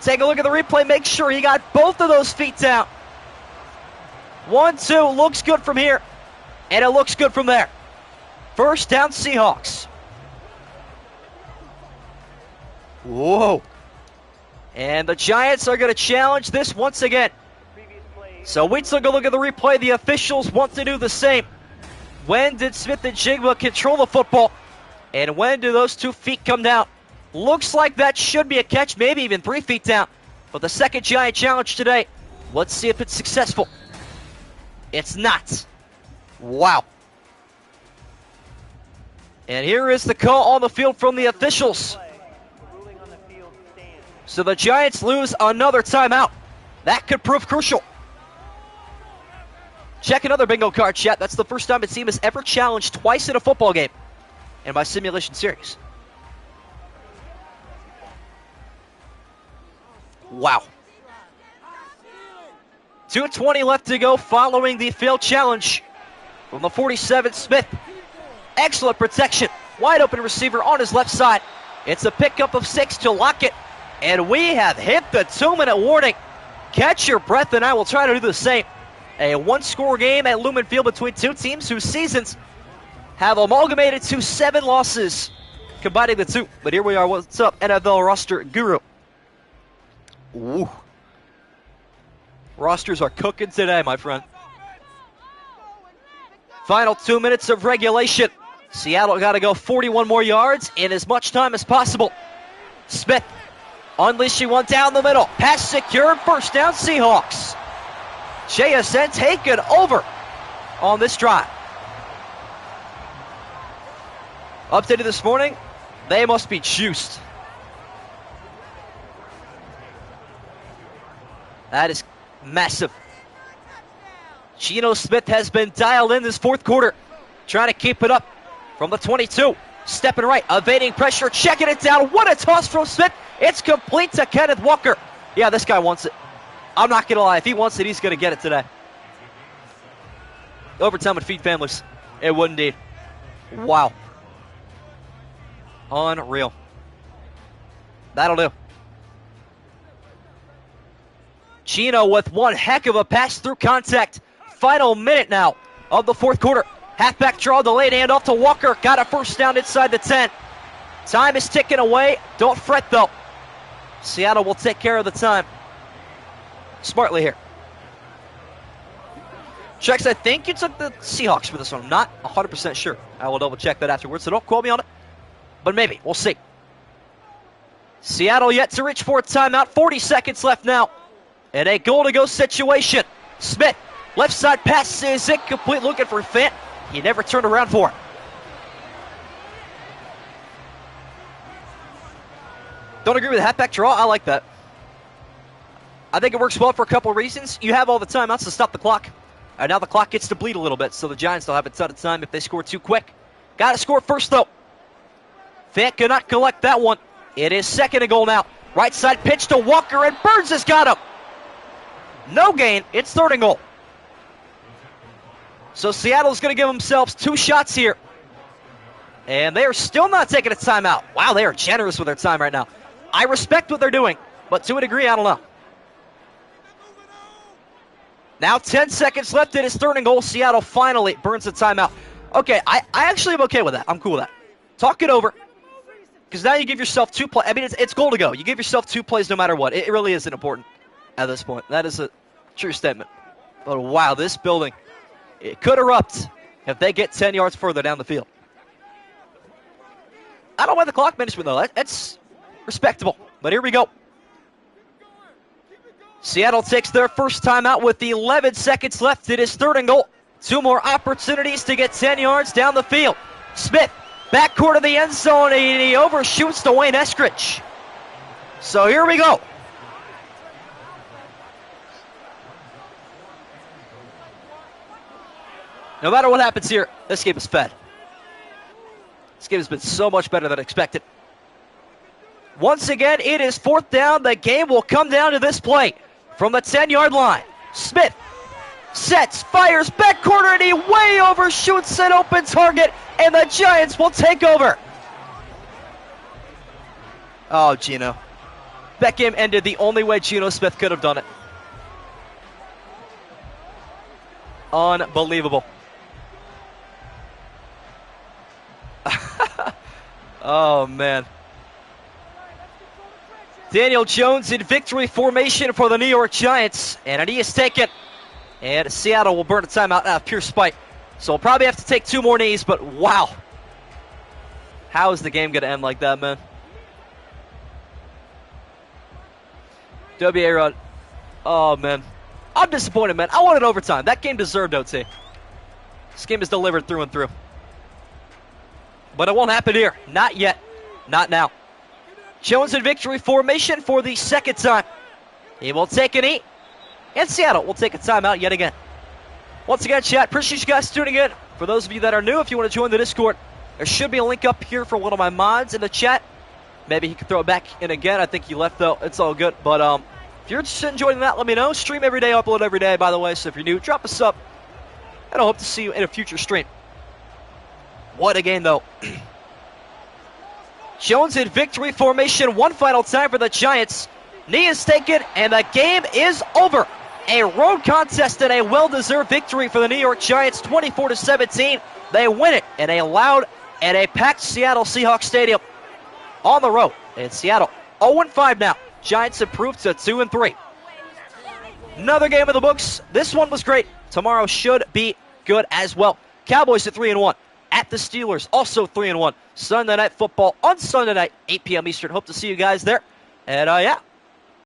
Take a look at the replay. Make sure he got both of those feet down. 1-2. Looks good from here, and it looks good from there. First down, Seahawks. Whoa. And the Giants are going to challenge this once again. So we took a look at the replay. The officials want to do the same. When did Smith and Jigba control the football? And when do those 2 feet come down? Looks like that should be a catch, maybe even 3 feet down. But the second Giant challenge today, let's see if it's successful. It's not. Wow. And here is the call on the field from the officials. So the Giants lose another timeout. That could prove crucial. Check another bingo card, chat. That's the first time a team has ever challenged twice in a football game in my simulation series. Wow. 2:20 left to go following the failed challenge from the 47. Smith. Excellent protection. Wide open receiver on his left side. It's a pickup of 6 to lock it. And we have hit the 2-minute warning. Catch your breath, and I will try to do the same. A one-score game at Lumen Field between two teams whose seasons have amalgamated to 7 losses, combining the 2. But here we are. What's up, NFL roster guru? Ooh. Rosters are cooking today, my friend. Final 2 minutes of regulation. Seattle got to go 41 more yards in as much time as possible. Smith unleashing one down the middle. Pass secured. First down, Seahawks. JSN taken over on this drive. Updated this morning, they must be juiced. That is massive. Geno Smith has been dialed in this fourth quarter. trying to keep it up from the 22. Stepping right, evading pressure, checking it down. What a toss from Smith. It's complete to Kenneth Walker. Yeah, this guy wants it. I'm not going to lie. If he wants it, he's going to get it today. Overtime would feed families. It would indeed. Wow. Unreal. That'll do. Gino with one heck of a pass through contact. Final minute now of the fourth quarter. Halfback draw, delayed handoff to Walker. Got a first down inside the 10. Time is ticking away. Don't fret, though. Seattle will take care of the time smartly here. Checks, I think you took the Seahawks for this one. I'm not 100% sure. I will double check that afterwards, so don't quote me on it. But maybe. We'll see. Seattle yet to reach for a timeout. 40 seconds left now. In a goal-to-go situation. Smith, left side pass is incomplete. Looking for Fant. He never turned around for it. Don't agree with the halfback draw. I like that. I think it works well for a couple of reasons. You have all the timeouts to stop the clock. And now the clock gets to bleed a little bit, so the Giants don't have a ton of time if they score too quick. Got to score first, though. Fant cannot collect that one. It is second and goal now. Right side pitch to Walker, and Burns has got him. No gain. It's third and goal. So Seattle's going to give themselves two shots here. And they are still not taking a timeout. Wow, they are generous with their time right now. I respect what they're doing, but to a degree, I don't know. Now 10 seconds left. It is third and goal. Seattle finally burns the timeout. Okay, I actually am okay with that. I'm cool with that. Talk it over. Because now you give yourself two plays. I mean, it's goal to go. You give yourself two plays no matter what. It really isn't important at this point. That is a true statement. But wow, this building, it could erupt if they get 10 yards further down the field. I don't mind the clock management, though. That's respectable. But here we go. Seattle takes their first timeout with 11 seconds left. It is third and goal. Two more opportunities to get 10 yards down the field. Smith, backcourt of the end zone, and he overshoots Dwayne Eskridge. So here we go. No matter what happens here, this game is fed. This game has been so much better than expected. Once again, it is fourth down. The game will come down to this play from the 10-yard line. Smith sets, fires, back corner, and he way overshoots an open target, and the Giants will take over. Oh, Geno. That game ended the only way Geno Smith could have done it. Unbelievable. Oh, man. Daniel Jones in victory formation for the New York Giants. And a knee is taken. And Seattle will burn a timeout out of pure spite. So we'll probably have to take two more knees, but wow. How is the game going to end like that, man? W.A. Oh, man. I'm disappointed, man. I wanted overtime. That game deserved OT. This game is delivered through and through. But it won't happen here. Not yet. Not now. Jones in victory formation for the second time. He will take a knee. And Seattle will take a timeout yet again. Once again, chat, appreciate you guys tuning in. For those of you that are new, if you want to join the Discord, there should be a link up here for one of my mods in the chat. Maybe he can throw it back in again. I think he left, though. It's all good. But if you're interested in joining that, let me know. Stream every day, upload every day, by the way. So if you're new, drop a sub. And I hope to see you in a future stream. What a game, though. Jones in victory formation one final time for the Giants. Knee is taken, and the game is over. A road contest and a well-deserved victory for the New York Giants, 24-17. They win it in a loud and a packed Seattle Seahawks stadium on the road. In Seattle, 0-5 now. Giants improved to 2-3. Another game of the books. This one was great. Tomorrow should be good as well. Cowboys at 3-1. At the Steelers, also 3-1. Sunday Night Football on Sunday night, 8 p.m. Eastern. Hope to see you guys there. And yeah,